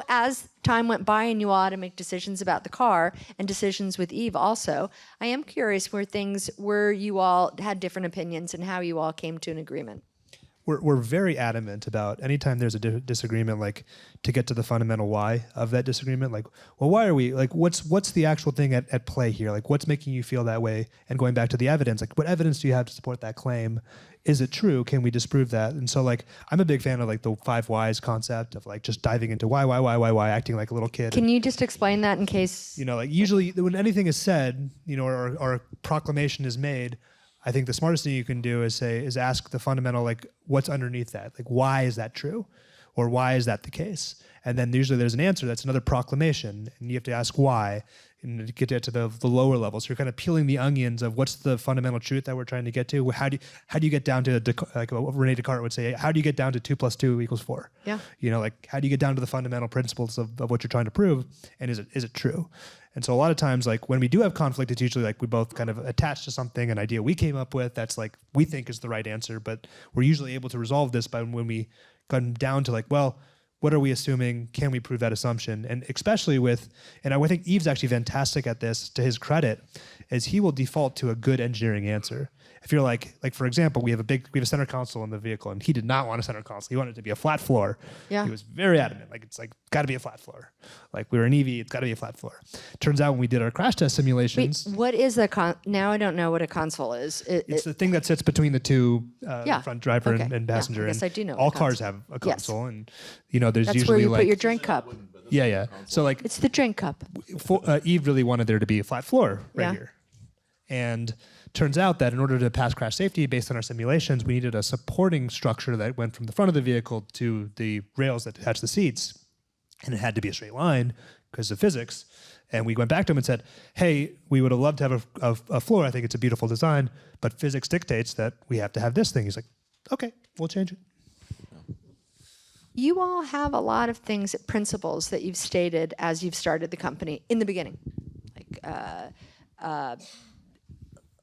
as time went by and you all had to make decisions about the car and decisions with Eve also, I am curious where you all had different opinions and how you all came to an agreement.
We're very adamant about anytime there's a disagreement, like to get to the fundamental why of that disagreement. Like, well, why are we, like, what's the actual thing at play here? Like, what's making you feel that way? And going back to the evidence, like, what evidence do you have to support that claim? Is it true? Can we disprove that? And so, like, I'm a big fan of like the 5 whys concept of like just diving into why, acting like a little kid.
Can you just explain that in case?
Like usually when anything is said, or a proclamation is made, I think the smartest thing you can do is ask the fundamental, like, what's underneath that? Like, why is that true? Or why is that the case? And then usually there's an answer that's another proclamation, and you have to ask why and get to the lower levels. So you're kind of peeling the onions of what's the fundamental truth that we're trying to get to. How do you get down to, like Rene Descartes would say, how do you get down to 2 + 2 = 4?
Yeah.
Like, how do you get down to the fundamental principles of what you're trying to prove? And is it true? And so a lot of times, like, when we do have conflict, it's usually like we both kind of attach to something, an idea we came up with that's like we think is the right answer, but we're usually able to resolve this by when we come down to like, well, what are we assuming? Can we prove that assumption? And especially and I think Yves actually fantastic at this, to his credit, is he will default to a good engineering answer. If you're like for example, we have a center console in the vehicle, and he did not want a center console. He wanted it to be a flat floor. Yeah. He was very adamant. Like, it's like got to be a flat floor. Like, we were an EV, it's got to be a flat floor. Turns out when we did our crash test simulations.
Wait, what is now I don't know what a console is.
It's the thing that sits between the two, front driver and passenger.
Yeah, I guess I do know.
All cars have a console,
yes.
And there's
That's
usually
where you put your drink cup.
Yeah. So like
it's the drink cup.
Eve really wanted there to be a flat floor here. And turns out that in order to pass crash safety based on our simulations, we needed a supporting structure that went from the front of the vehicle to the rails that attach the seats. And it had to be a straight line because of physics. And we went back to him and said, hey, we would have loved to have a floor. I think it's a beautiful design, but physics dictates that we have to have this thing. He's like, okay, we'll change it.
You all have a lot of principles that you've stated as you've started the company in the beginning. Like,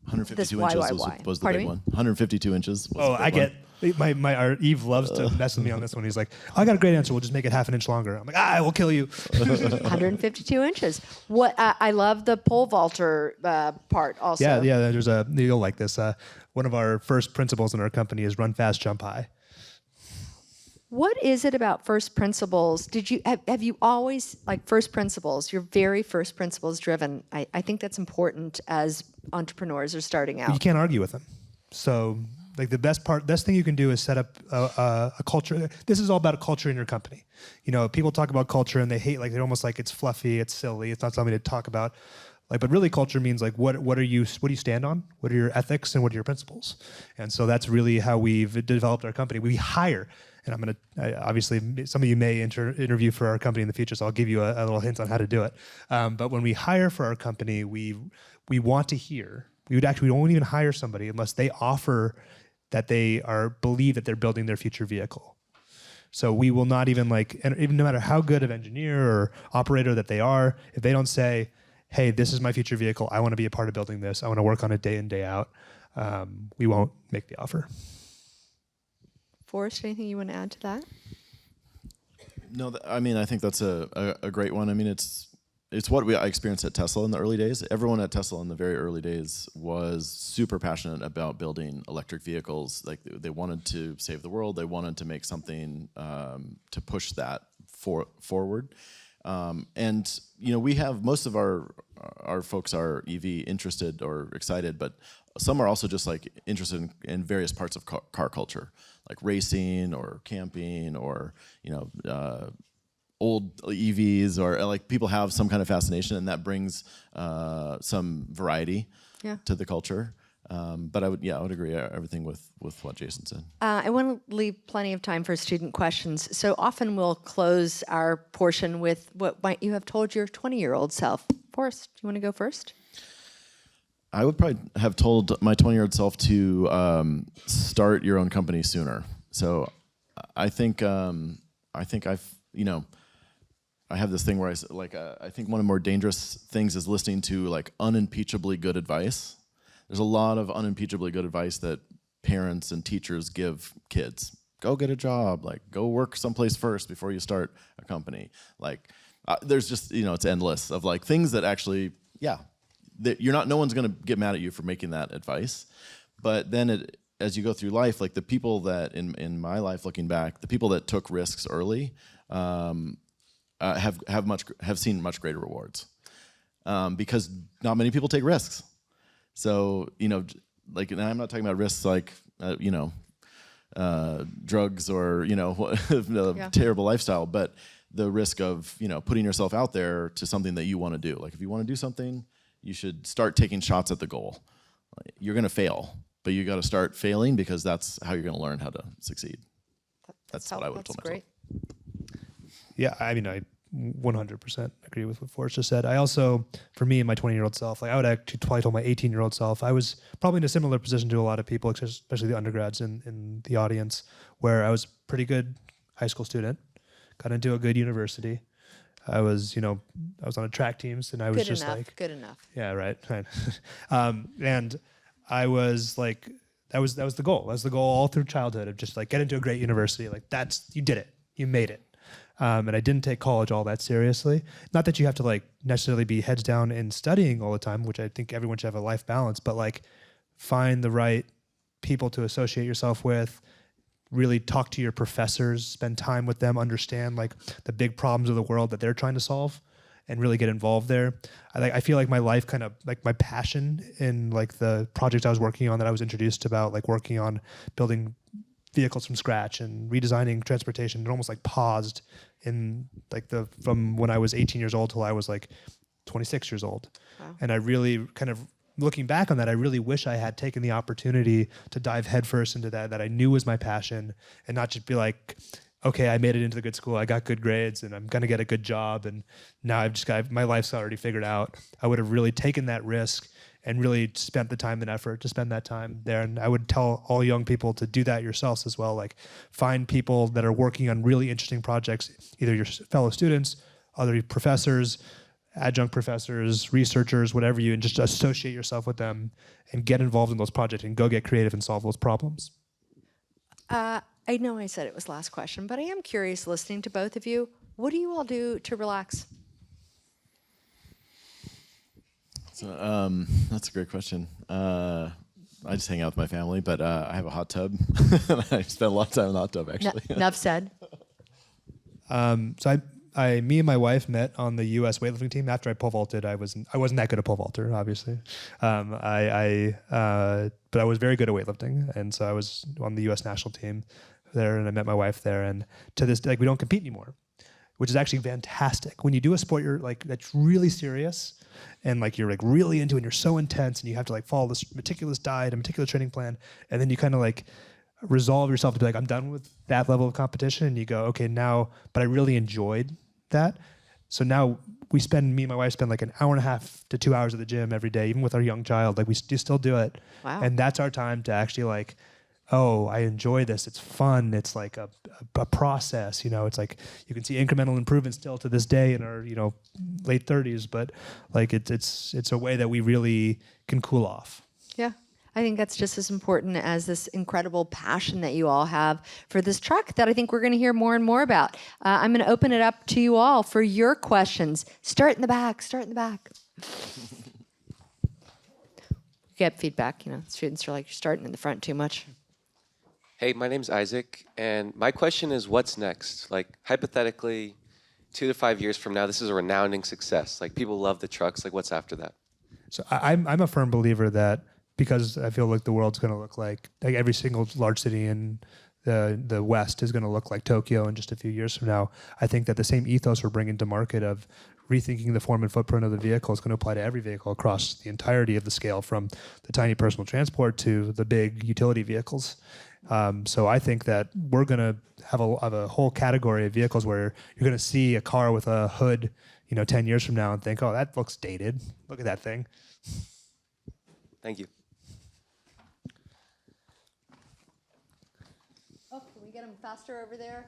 152 inches was the big one. 152 inches.
I get our Eve loves to mess with me on this one. He's like, I got a great answer. We'll just make it half an inch longer. I'm like, I will kill you.
152 inches. What I love the pole vaulter part also.
Yeah. You'll like this. One of our first principles in our company is run fast, jump high.
What is it about first principles? Have you always, like, first principles, you're very first principles driven. I think that's important as entrepreneurs are starting out.
You can't argue with them. So, like, the best thing you can do is set up a culture. This is all about a culture in your company. People talk about culture and they hate, like, they're almost like it's fluffy, it's silly, it's not something to talk about. Like, but really culture means like what do you stand on? What are your ethics and what are your principles? And so that's really how we've developed our company. We hire. And I'm going to, obviously, some of you may interview for our company in the future, so I'll give you a little hint on how to do it. But when we hire for our company, we want to hear. We won't even hire somebody unless they offer that they believe that they're building their future vehicle. So we will not even even no matter how good of engineer or operator that they are, if they don't say, hey, this is my future vehicle, I want to be a part of building this, I want to work on it day in, day out, we won't make the offer.
Forrest, anything you want to add to that?
No, I think that's a great one. I mean, it's what I experienced at Tesla in the early days. Everyone at Tesla in the very early days was super passionate about building electric vehicles. Like, they wanted to save the world. They wanted to make something to push that forward. And we have most of our folks are EV interested or excited, but some are also just like interested in various parts of car culture, like racing or camping or old EVs, or like people have some kind of fascination, and that brings some variety to the culture. But I would agree everything with what Jason said.
I want to leave plenty of time for student questions. So often we'll close our portion with what might you have told your 20-year-old self. Forrest, do you want to go first?
I would probably have told my 20-year-old self to start your own company sooner. So I think I've I have this thing where I think one of the more dangerous things is listening to like unimpeachably good advice. There's a lot of unimpeachably good advice that parents and teachers give kids. Go get a job, like go work someplace first before you start a company. Like there's just, it's endless of like things that actually, no one's gonna get mad at you for making that advice. But then as you go through life, like the people that in my life looking back, the people that took risks early have seen much greater rewards because not many people take risks. So, like, and I'm not talking about risks like, drugs or, terrible lifestyle, but the risk of, putting yourself out there to something that you want to do. Like if you want to do something, you should start taking shots at the goal. You're going to fail, but you got to start failing because that's how you're going to learn how to succeed. That's what I would have told myself.
Yeah, I mean, I 100% agree with what Forrest just said. I also, for me and my 20-year-old self, like I would actually probably tell my 18-year-old self, I was probably in a similar position to a lot of people, especially the undergrads in the audience, where I was a pretty good high school student, got into a good university. I was, I was on a track teams, and I was
Good enough.
Yeah, right. And I was like, that was the goal. That was the goal all through childhood of just like get into a great university. Like you did it. You made it. And I didn't take college all that seriously. Not that you have to like necessarily be heads down and studying all the time, which I think everyone should have a life balance, but like find the right people to associate yourself with, really talk to your professors, spend time with them, understand like the big problems of the world that they're trying to solve and really get involved there. I feel like my life kind of like my passion in like the project I was working on that I was introduced about, like working on building vehicles from scratch and redesigning transportation, it almost like paused in like from when I was 18 years old till I was like 26 years old. Wow. And I really kind of looking back on that, I really wish I had taken the opportunity to dive headfirst into that I knew was my passion, and not just be like, okay, I made it into the good school, I got good grades, and I'm gonna get a good job, and now my life's already figured out. I would have really taken that risk and really spent the time and effort to spend that time there. And I would tell all young people to do that yourselves as well. Like find people that are working on really interesting projects, either your fellow students, other professors, adjunct professors, researchers, whatever and just associate yourself with them and get involved in those projects and go get creative and solve those problems.
I know I said it was last question, but I am curious listening to both of you. What do you all do to relax?
So that's a great question. I just hang out with my family, but I have a hot tub. I spend a lot of time in the hot tub, actually.
Enough said.
So me and my wife met on the U.S. weightlifting team. After I pole vaulted, I wasn't that good at pole vaulter, obviously. But I was very good at weightlifting, and so I was on the U.S. national team there, and I met my wife there. And to this day, like, we don't compete anymore, which is actually fantastic. When you do a sport, you're like that's really serious, and like you're like really into it, and you're so intense, and you have to like follow this meticulous diet, a meticulous training plan, and then you kind of like resolve yourself to be like, I'm done with that level of competition, and you go, okay, now, but I really enjoyed that. So now me and my wife spend like an hour and a half to 2 hours at the gym every day, even with our young child. Like we still do it.
Wow.
And that's our time to actually like, oh, I enjoy this. It's fun. It's like a process, it's like you can see incremental improvement still to this day in our, late 30s, but like it's a way that we really can cool off.
Yeah. I think that's just as important as this incredible passion that you all have for this truck that I think we're going to hear more and more about. I'm going to open it up to you all for your questions. Start in the back. Get feedback. Students are like, you're starting in the front too much.
Hey, my name's Isaac, and my question is, what's next? Like, hypothetically, 2 to 5 years from now, this is a resounding success. Like, people love the trucks. Like, what's after that?
So I'm a firm believer that, because I feel like the world's going to look like every single large city in the West is going to look like Tokyo in just a few years from now. I think that the same ethos we're bringing to market of rethinking the form and footprint of the vehicle is going to apply to every vehicle across the entirety of the scale, from the tiny personal transport to the big utility vehicles. So I think that we're going to have a whole category of vehicles where you're going to see a car with a hood, 10 years from now and think, oh, that looks dated. Look at that thing.
Thank you.
Oh, can we get them faster over there?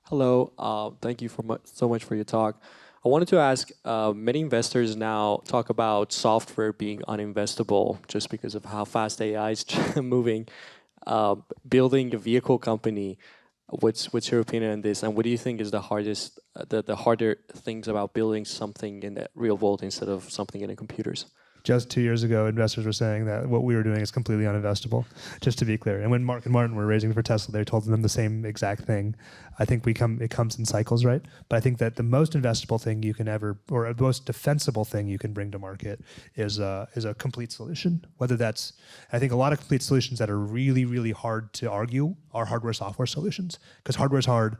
Hello, thank you so much for your talk. I wanted to ask, many investors now talk about software being uninvestable just because of how fast AI is moving. Building a vehicle company, what's your opinion on this? And what do you think is the hardest, the harder things about building something in the real world instead of something in the computers?
Just 2 years ago, investors were saying that what we were doing is completely uninvestable, just to be clear. And when Mark and Martin were raising for Tesla, they told them the same exact thing. I think it comes in cycles, right? But I think that the most investable thing you can ever, or the most defensible thing you can bring to market is a complete solution. Whether that's, I think a lot of complete solutions that are really, really hard to argue are hardware-software solutions, because hardware is hard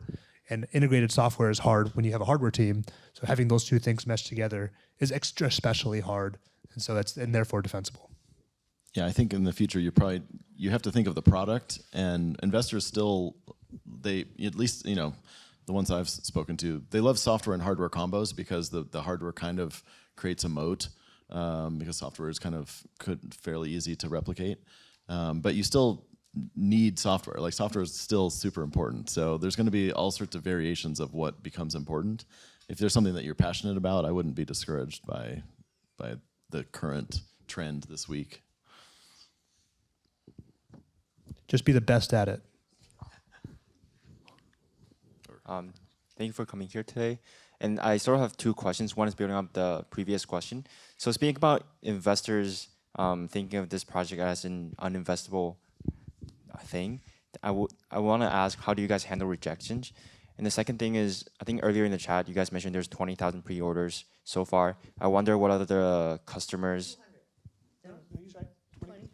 and integrated software is hard when you have a hardware team. So having those two things meshed together is especially hard. And so and therefore defensible.
Yeah, I think in the future you have to think of the product, and investors still, they at least, you know, the ones I've spoken to, they love software and hardware combos because the hardware kind of creates a moat, because software is fairly easy to replicate. But you still need software. Like, software is still super important. So there's going to be all sorts of variations of what becomes important. If there's something that you're passionate about, I wouldn't be discouraged by the current trend this week.
Just be the best at it.
Thank you for coming here today. And I sort of have two questions. One is building up the previous question. So speaking about investors thinking of this project as an uninvestable thing, I want to ask, how do you guys handle rejections? And the second thing is, I think earlier in the chat, you guys mentioned there's 20,000 pre-orders so far. I wonder what other the customers...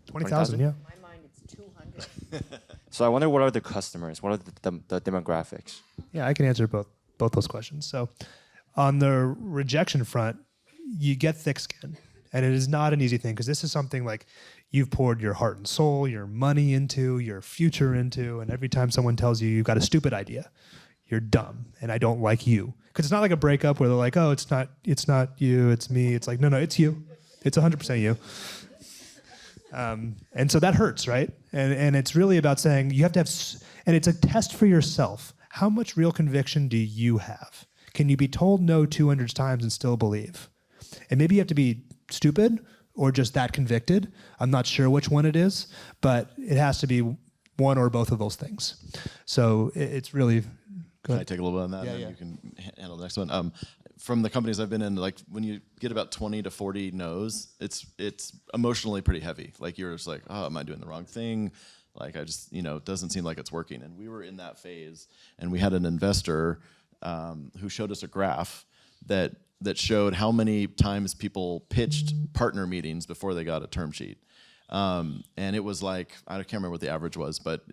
20,000, yeah.
In my mind, it's 200.
So I wonder what are the customers? What are the demographics?
Yeah, I can answer both those questions. So on the rejection front, you get thick skin. And it is not an easy thing, because this is something like you've poured your heart and soul, your money into, your future into, and every time someone tells you you've got a stupid idea, you're dumb and I don't like you. Because it's not like a breakup where they're like, oh, it's not you, it's me. It's like, no, it's you. It's 100% you. And so that hurts, right? And it's really about saying you have to have, and it's a test for yourself. How much real conviction do you have? Can you be told no 200 times and still believe? And maybe you have to be stupid or just that convicted. I'm not sure which one it is, but it has to be one or both of those things. So it's really...
Can I take a little bit on that?
Yeah.
You can handle the next one. From the companies I've been in, like when you get about 20 to 40 no's, it's emotionally pretty heavy. Like you're just like, oh, am I doing the wrong thing? Like I just, it doesn't seem like it's working. And we were in that phase, and we had an investor who showed us a graph that showed how many times people pitched partner meetings before they got a term sheet. And it was like, I can't remember what the average was, but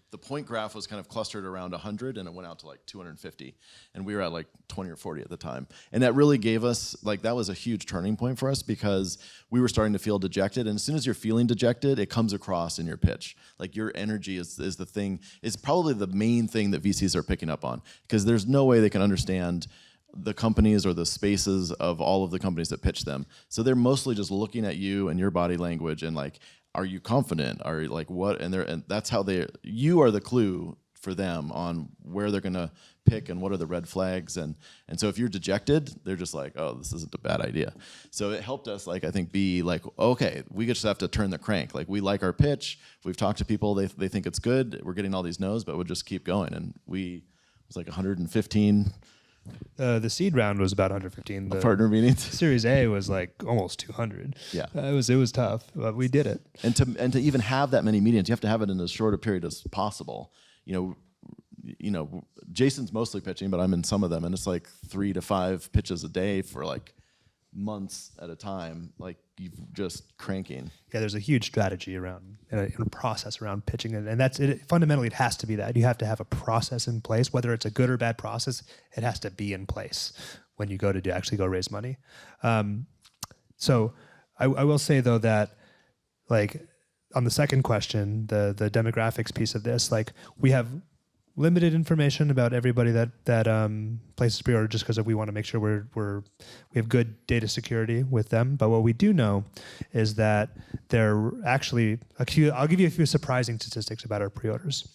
the point graph was kind of clustered around 100, and it went out to like 250. And we were at like 20 or 40 at the time. And that really gave us, that was a huge turning point for us, because we were starting to feel dejected. And as soon as you're feeling dejected, it comes across in your pitch. Like your energy is the thing, is probably the main thing that VCs are picking up on, because there's no way they can understand the companies or the spaces of all of the companies that pitch them. So they're mostly just looking at you and your body language and like, are you confident? Are you like what? And that's how you are the clue for them on where they're gonna pick and what are the red flags. And so if you're dejected, they're just like, oh, this isn't a bad idea. So it helped us, I think, be like, okay, we just have to turn the crank. Like we like our pitch. We've talked to people, they think it's good. We're getting all these no's, but we'll just keep going. And it was like 115.
The seed round was about 115. The
partner meetings.
Series A was like almost 200.
Yeah,
it was tough, but we did it.
And to even have that many meetings, you have to have it in as short a period as possible. Jason's mostly pitching, but I'm in some of them, and it's like 3 to 5 pitches a day for like months at a time. Like you're just cranking.
Yeah, there's a huge strategy around and a process around pitching, and that's it. Fundamentally, it has to be that you have to have a process in place. Whether it's a good or bad process, it has to be in place when you go to actually go raise money. So I will say though that, like on the second question, the demographics piece of this, like we have limited information about everybody that places pre-order, just because we want to make sure we have good data security with them. But what we do know is that there are actually I'll give you a few surprising statistics about our pre-orders.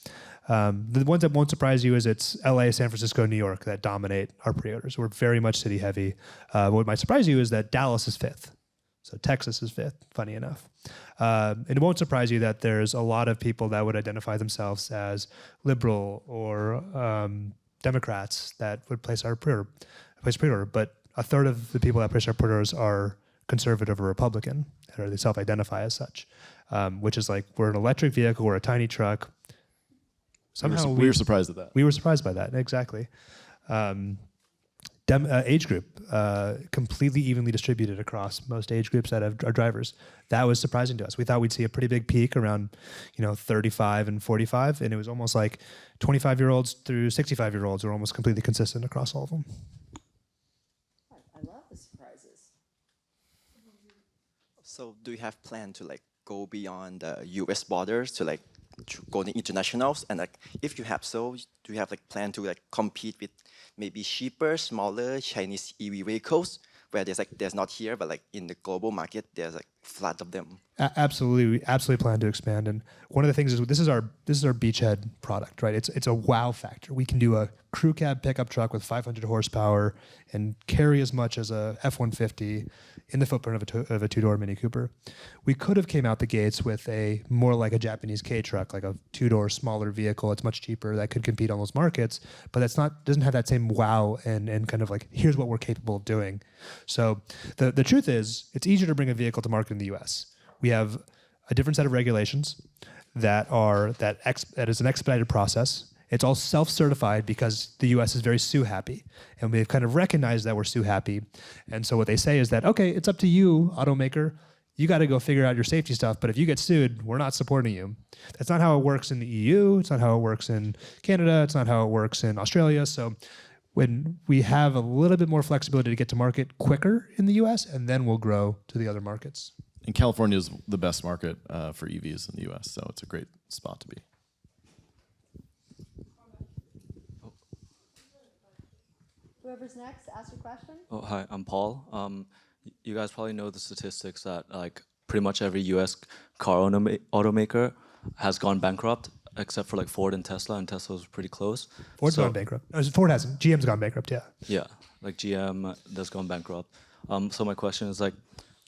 The ones that won't surprise you is it's LA, San Francisco, New York that dominate our pre-orders. We're very much city heavy. What might surprise you is that Dallas is 5th. So Texas is 5th, funny enough. And it won't surprise you that there's a lot of people that would identify themselves as liberal or Democrats that would place pre-order. But a third of the people that place our pre-orders are conservative or Republican, or they self-identify as such, which is like, we're an electric vehicle, we're a tiny truck. Somehow
we were surprised at that.
We were surprised by that, exactly. Age group, completely evenly distributed across most age groups that are drivers. That was surprising to us. We thought we'd see a pretty big peak around 35 and 45, and it was almost like 25-year-olds through 65-year-olds were almost completely consistent across all of them.
I love the surprises.
So do you have plan to like go beyond the US borders to like go to internationals? And like if you have so, do you have like plan to like compete with maybe cheaper, smaller Chinese EV vehicles where there's not here, but like in the global market, there's like flood of them?
Absolutely, we absolutely plan to expand. And one of the things is this is our beachhead product, right? It's a wow factor. We can do a crew cab pickup truck with 500 horsepower and carry as much as a F-150 in the footprint of a two-door Mini Cooper. We could have came out the gates with a more like a Japanese K truck, like a two-door smaller vehicle. It's much cheaper that could compete on those markets, but doesn't have that same wow and kind of like, here's what we're capable of doing. So the truth is, it's easier to bring a vehicle to market in the US. We have a different set of regulations that is an expedited process. It's all self-certified because the US is very sue happy, and we've kind of recognized that we're sue happy. And so what they say is that, okay, it's up to you, automaker. You got to go figure out your safety stuff, but if you get sued, we're not supporting you. That's not how it works in the EU. It's not how it works in Canada. It's not how it works in Australia. So when we have a little bit more flexibility to get to market quicker in the US, and then we'll grow to the other markets.
And California is the best market for EVs in the US, so it's a great spot to be.
Whoever's next, ask a question.
Oh, hi, I'm Paul. You guys probably know the statistics that like pretty much every US car automaker has gone bankrupt, except for like Ford and Tesla was pretty close.
Ford's gone bankrupt. Ford hasn't. GM's gone bankrupt, yeah.
Yeah, like GM has gone bankrupt. So my question is like,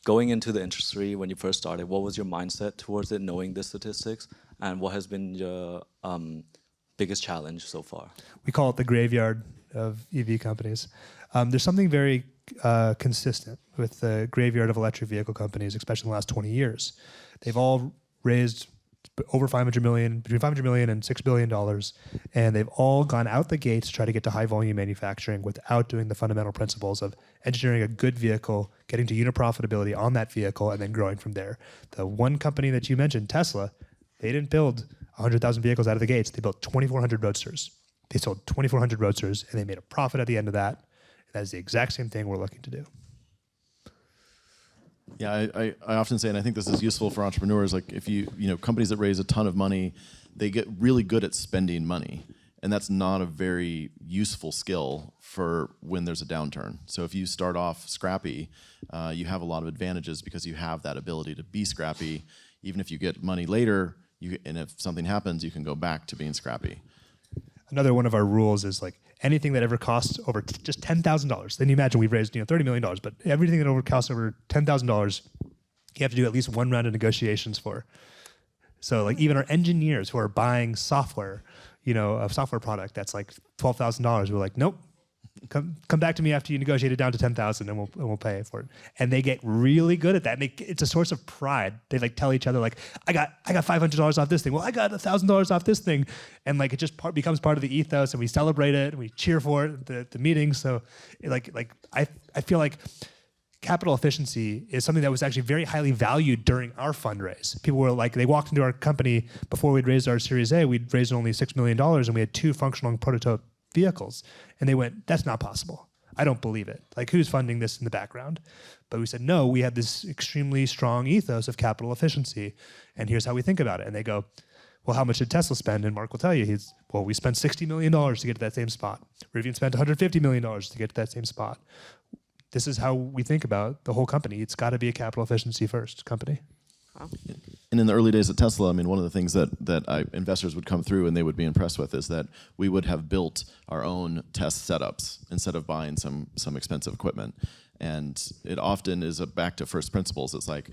going into the industry when you first started, what was your mindset towards it, knowing the statistics, and what has been your biggest challenge so far?
We call it the graveyard of EV companies. There's something very consistent with the graveyard of electric vehicle companies, especially in the last 20 years. They've all raised over $500 million, between $500 million and $6 billion, and they've all gone out the gates to try to get to high volume manufacturing without doing the fundamental principles of engineering a good vehicle, getting to unit profitability on that vehicle, and then growing from there. The one company that you mentioned, Tesla, they didn't build 100,000 vehicles out of the gates. They built 2,400 Roadsters. They sold 2,400 Roadsters, and they made a profit at the end of that. And that is the exact same thing we're looking to do.
Yeah, I often say, and I think this is useful for entrepreneurs, like if companies that raise a ton of money, they get really good at spending money. And that's not a very useful skill for when there's a downturn. So if you start off scrappy, you have a lot of advantages because you have that ability to be scrappy. Even if you get money later, and if something happens, you can go back to being scrappy.
Another one of our rules is like anything that ever costs over just $10,000. Then you imagine we've raised $30 million, but everything that costs over $10,000, you have to do at least one round of negotiations for. So like even our engineers who are buying software, a software product that's like $12,000, we're like, nope, come back to me after you negotiate it down to $10,000 and we'll pay for it. And they get really good at that. And it's a source of pride. They like tell each other like, I got $500 off this thing. Well, I got $1,000 off this thing. And like it just becomes part of the ethos, and we celebrate it and we cheer for it at the meetings. So I feel like capital efficiency is something that was actually very highly valued during our fundraise. People were like, they walked into our company before we'd raised our Series A, we'd raised only $6 million and we had 2 functional prototype vehicles. And they went, that's not possible. I don't believe it. Like, who's funding this in the background? But we said, no, we have this extremely strong ethos of capital efficiency, and here's how we think about it. And they go, well, how much did Tesla spend? And Mark will tell you, we spent $60 million to get to that same spot. Rivian spent $150 million to get to that same spot. This is how we think about the whole company. It's got to be a capital efficiency first company.
Wow.
And in the early days at Tesla, I mean, one of the things that investors would come through and they would be impressed with is that we would have built our own test setups instead of buying some expensive equipment. And it often is back to first principles. It's like,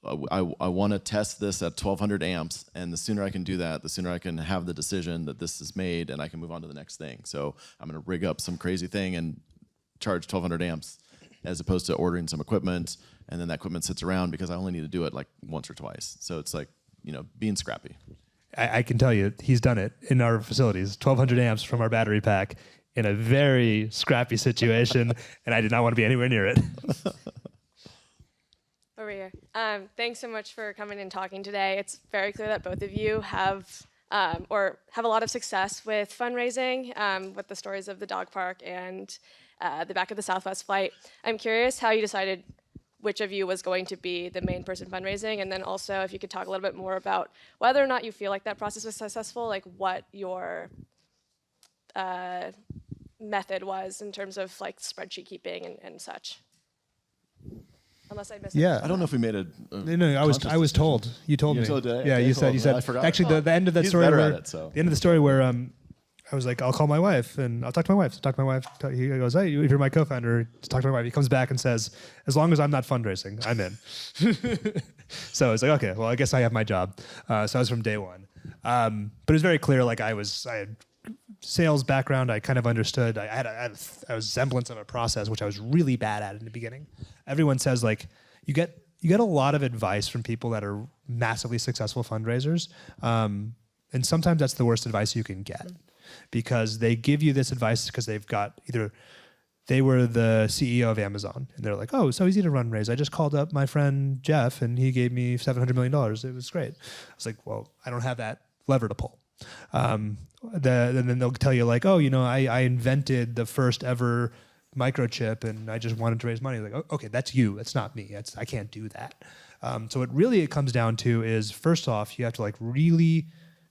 I want to test this at 1200 amps, and the sooner I can do that, the sooner I can have the decision that this is made and I can move on to the next thing. So I'm going to rig up some crazy thing and charge 1200 amps as opposed to ordering some equipment, and then that equipment sits around because I only need to do it like once or twice. So it's like, being scrappy.
I can tell you, he's done it in our facilities, 1200 amps from our battery pack in a very scrappy situation, and I did not want to be anywhere near it.
Over here. Thanks so much for coming and talking today. It's very clear that both of you have a lot of success with fundraising, with the stories of the dog park and the back of the Southwest flight. I'm curious how you decided which of you was going to be the main person fundraising, and then also if you could talk a little bit more about whether or not you feel like that process was successful, like what your method was in terms of like spreadsheet keeping and such. Unless I missed it.
Yeah.
I don't know if we made a
no, I was told. You told me.
Told,
yeah,
okay,
you said.
I forgot.
Actually, the end of that
He's
story
better
where
at it, so.
the end of the story where I was like, I'll call my wife and I'll talk to my wife. He goes, hey, if you're my co-founder, just talk to my wife. He comes back and says, as long as I'm not fundraising, I'm in. So I was like, okay, well, I guess I have my job. So I was from day one. But it was very clear, like I had sales background. I kind of understood. I had a semblance of a process, which I was really bad at in the beginning. Everyone says like, you get a lot of advice from people that are massively successful fundraisers. And sometimes that's the worst advice you can get, because they give you this advice because they've got they were the CEO of Amazon and they're like, oh, so easy to run raise. I just called up my friend Jeff and he gave me $700 million. It was great. I was like, well, I don't have that lever to pull. And then they'll tell you like, oh, I invented the first ever microchip and I just wanted to raise money. Like, okay, that's you. That's not me. I can't do that. So what really it comes down to is, first off, you have to like really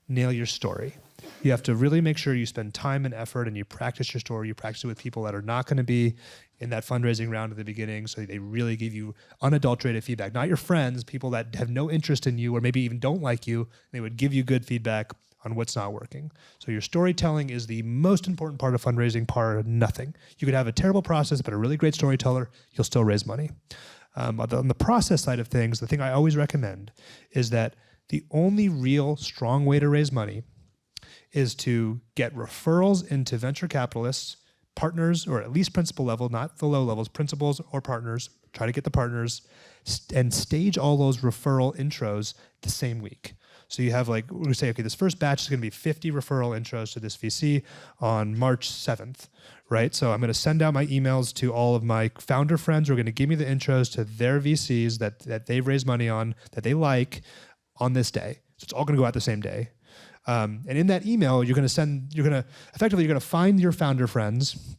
nail your story. You have to really make sure you spend time and effort and you practice your story. You practice it with people that are not going to be in that fundraising round at the beginning, so they really give you unadulterated feedback. Not your friends, people that have no interest in you or maybe even don't like you. They would give you good feedback on what's not working. So your storytelling is the most important part of fundraising, par nothing. You could have a terrible process, but a really great storyteller, you'll still raise money. On the process side of things, the thing I always recommend is that the only real strong way to raise money is to get referrals into venture capitalists, partners, or at least principal level, not the low levels, principals or partners. Try to get the partners and stage all those referral intros the same week. So you have like, we say, okay, this first batch is going to be 50 referral intros to this VC on March 7th, right? So I'm going to send out my emails to all of my founder friends who are going to give me the intros to their VCs that they've raised money on, that they like, on this day. So it's all going to go out the same day. And in that email, you're going to find your founder friends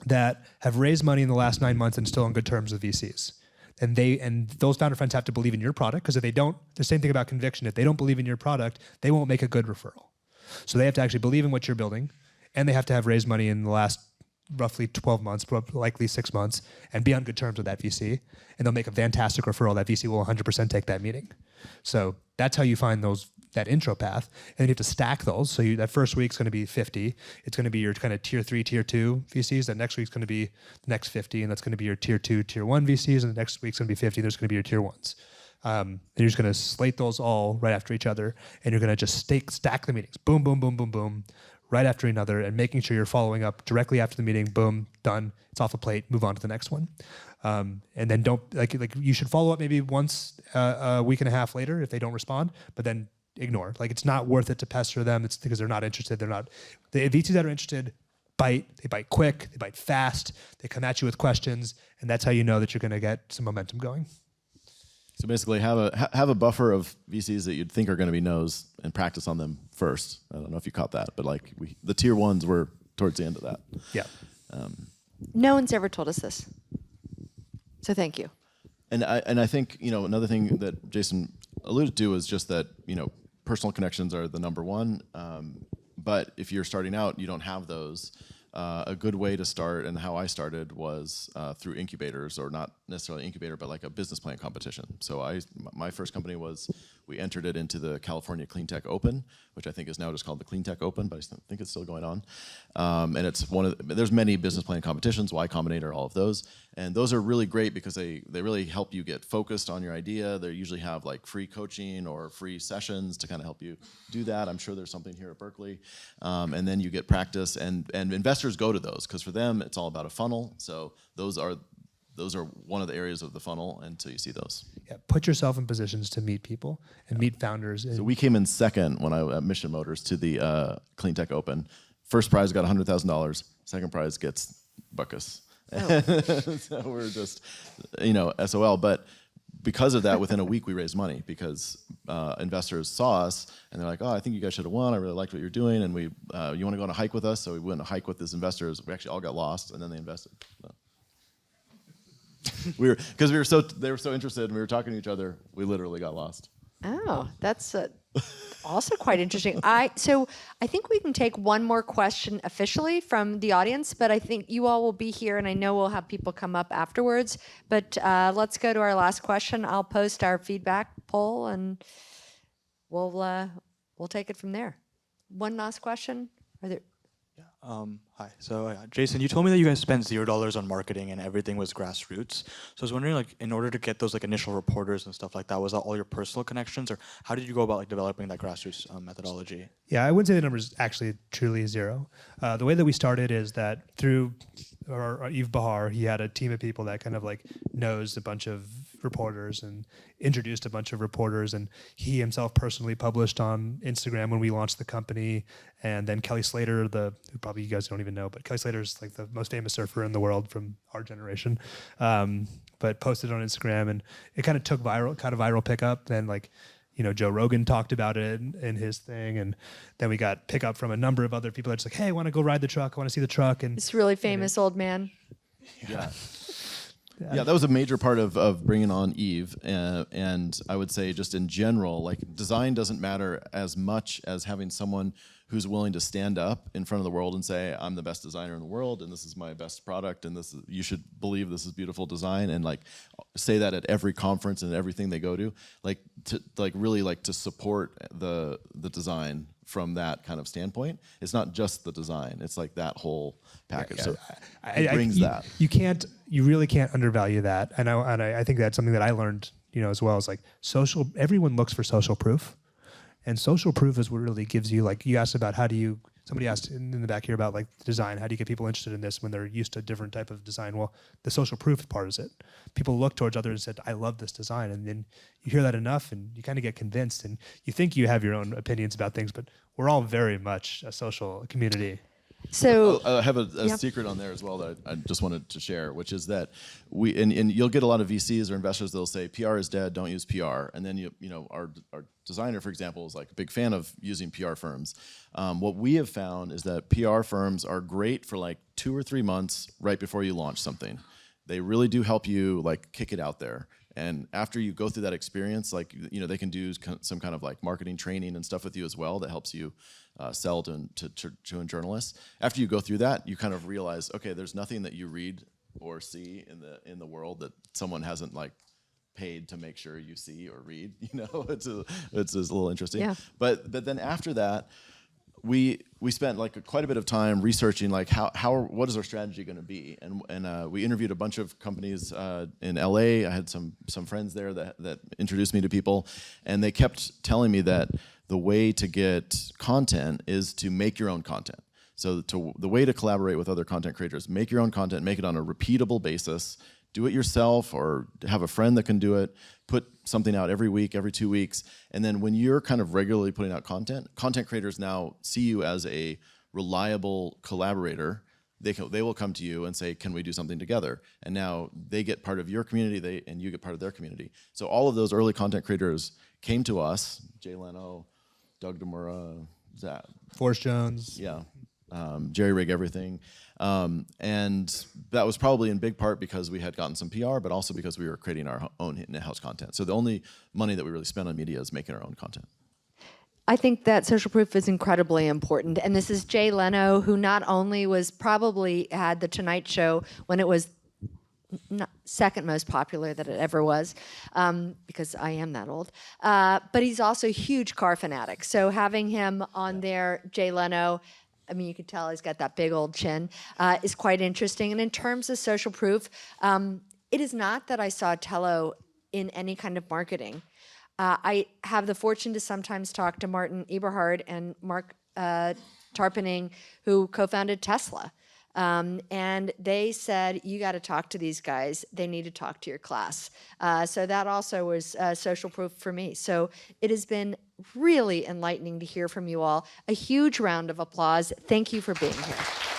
that have raised money in the last 9 months and still on good terms with VCs. And those founder friends have to believe in your product, because if they don't, the same thing about conviction, if they don't believe in your product, they won't make a good referral. So they have to actually believe in what you're building, and they have to have raised money in the last roughly 12 months, likely 6 months, and be on good terms with that VC, and they'll make a fantastic referral. That VC will 100% take that meeting. So that's how you find that intro path, and then you have to stack those. So that first week's going to be 50. It's going to be your kind of tier 3, tier 2 VCs. That next week's going to be the next 50, and that's going to be your tier 2, tier 1 VCs, and the next week's going to be 50. There's going to be your tier 1s. And you're just going to slate those all right after each other, and you're going to just stack the meetings. Boom, boom, boom, boom, boom, right after another, and making sure you're following up directly after the meeting. Boom, done. It's off the plate. Move on to the next one. And then don't like you should follow up maybe once a week and a half later if they don't respond, but then ignore. Like, it's not worth it to pester them. It's because they're not interested. The VCs that are interested bite. They bite quick. They bite fast. They come at you with questions, and that's how you know that you're going to get some momentum going.
So basically, have a buffer of VCs that you'd think are going to be no's and practice on them first. I don't know if you caught that, but like the tier 1s were towards the end of that.
Yeah.
No one's ever told us this, so thank you.
And I think another thing that Jason alluded to is just that personal connections are the number one. But if you're starting out, you don't have those. a good way to start, and how I started was through incubators, or not necessarily incubator, but like a business plan competition. So my first company we entered it into the California Clean Tech Open, which I think is now just called the Clean Tech Open, but I think it's still going on. And it's there's many business plan competitions, Y Combinator, all of those. And those are really great because they really help you get focused on your idea. They usually have like free coaching or free sessions to kind of help you do that. I'm sure there's something here at Berkeley. And then you get practice, and investors go to those because for them it's all about a funnel. So those are one of the areas of the funnel until you see those.
Yeah, put yourself in positions to meet people and meet founders.
So we came in second when I at Mission Motors to the Clean Tech Open. First prize got $100,000. Second prize gets buckus. Oh. So we're just, SOL. But because of that, within a week we raised money because investors saw us and they're like, "Oh, I think you guys should have won. I really liked what you're doing, and you want to go on a hike with us?" So we went on a hike with these investors. We actually all got lost, and then they invested. So. They were so interested, and we were talking to each other. We literally got lost.
Oh, that's also quite interesting. So I think we can take one more question officially from the audience, but I think you all will be here, and I know we'll have people come up afterwards. But let's go to our last question. I'll post our feedback poll, and we'll take it from there. One last question. Are there?
Hi. So Jason, you told me that you guys spent $0 on marketing and everything was grassroots. So I was wondering, like, in order to get those like initial reporters and stuff like that, was that all your personal connections, or how did you go about like developing that grassroots methodology?
Yeah, I wouldn't say the number is actually truly zero. The way that we started is that through Yves Bahar, he had a team of people that kind of like knows a bunch of reporters and introduced a bunch of reporters, and he himself personally published on Instagram when we launched the company. And then Kelly Slater, who probably you guys don't even know, but Kelly Slater is like the most famous surfer in the world from our generation, but posted on Instagram, and it kind of took viral pickup. Then Joe Rogan talked about it in his thing, and then we got pickup from a number of other people that's like, "Hey, I want to go ride the truck. I want to see the truck." And
this really famous old man.
Yeah. Yeah, that was a major part of bringing on Eve, and I would say just in general, like design doesn't matter as much as having someone who's willing to stand up in front of the world and say, "I'm the best designer in the world, and this is my best product, and you should believe this is beautiful design," and like say that at every conference and everything they go to, to support the design from that kind of standpoint. It's not just the design; it's like that whole package. Yeah. So it brings that.
You really can't undervalue that, and I think that's something that I learned, as well. Is like everyone looks for social proof, and social proof is what really gives you, like, you asked about somebody asked in the back here about like design, how do you get people interested in this when they're used to a different type of design? Well, the social proof part is it. People look towards others and said, "I love this design," and then you hear that enough and you kind of get convinced, and you think you have your own opinions about things, but we're all very much a social community.
So
I have a secret on there as well that I just wanted to share, which is that and you'll get a lot of VCs or investors that'll say PR is dead, don't use PR, and then our designer, for example, is like a big fan of using PR firms. What we have found is that PR firms are great for like 2 or 3 months right before you launch something. They really do help you like kick it out there. And after you go through that experience, like, they can do some kind of like marketing training and stuff with you as well that helps you sell to journalists. After you go through that, you kind of realize, okay, there's nothing that you read or see in the world that someone hasn't like paid to make sure you see or read. It's a little interesting. Yeah. But then after that, we spent like quite a bit of time researching like what is our strategy going to be, and we interviewed a bunch of companies in LA. I had some friends there that introduced me to people, and they kept telling me that the way to get content is to make your own content. So the way to collaborate with other content creators, make your own content, make it on a repeatable basis. Do it yourself or have a friend that can do it. Put something out every week, every 2 weeks. And then when you're kind of regularly putting out content creators now see you as a reliable collaborator. They will come to you and say, "Can we do something together?" And now they get part of your community, and you get part of their community. So all of those early content creators came to us, Jay Leno, Doug DeMura, Zach.
Forrest Jones.
Yeah. Jerry Rig Everything. And that was probably in big part because we had gotten some PR, but also because we were creating our own in-house content. So the only money that we really spent on media is making our own content.
I think that social proof is incredibly important. And this is Jay Leno, who not only was probably had the Tonight Show when it was second most popular that it ever was, because I am that old, but he's also a huge car fanatic. So having him on there, Jay Leno, I mean, you can tell he's got that big old chin, is quite interesting. And in terms of social proof, it is not that I saw Telo in any kind of marketing. I have the fortune to sometimes talk to Martin Eberhard and Mark Tarpenning, who co-founded Tesla. And they said, you got to talk to these guys. They need to talk to your class. So that also was social proof for me. So it has been really enlightening to hear from you all. A huge round of applause. Thank you for being here.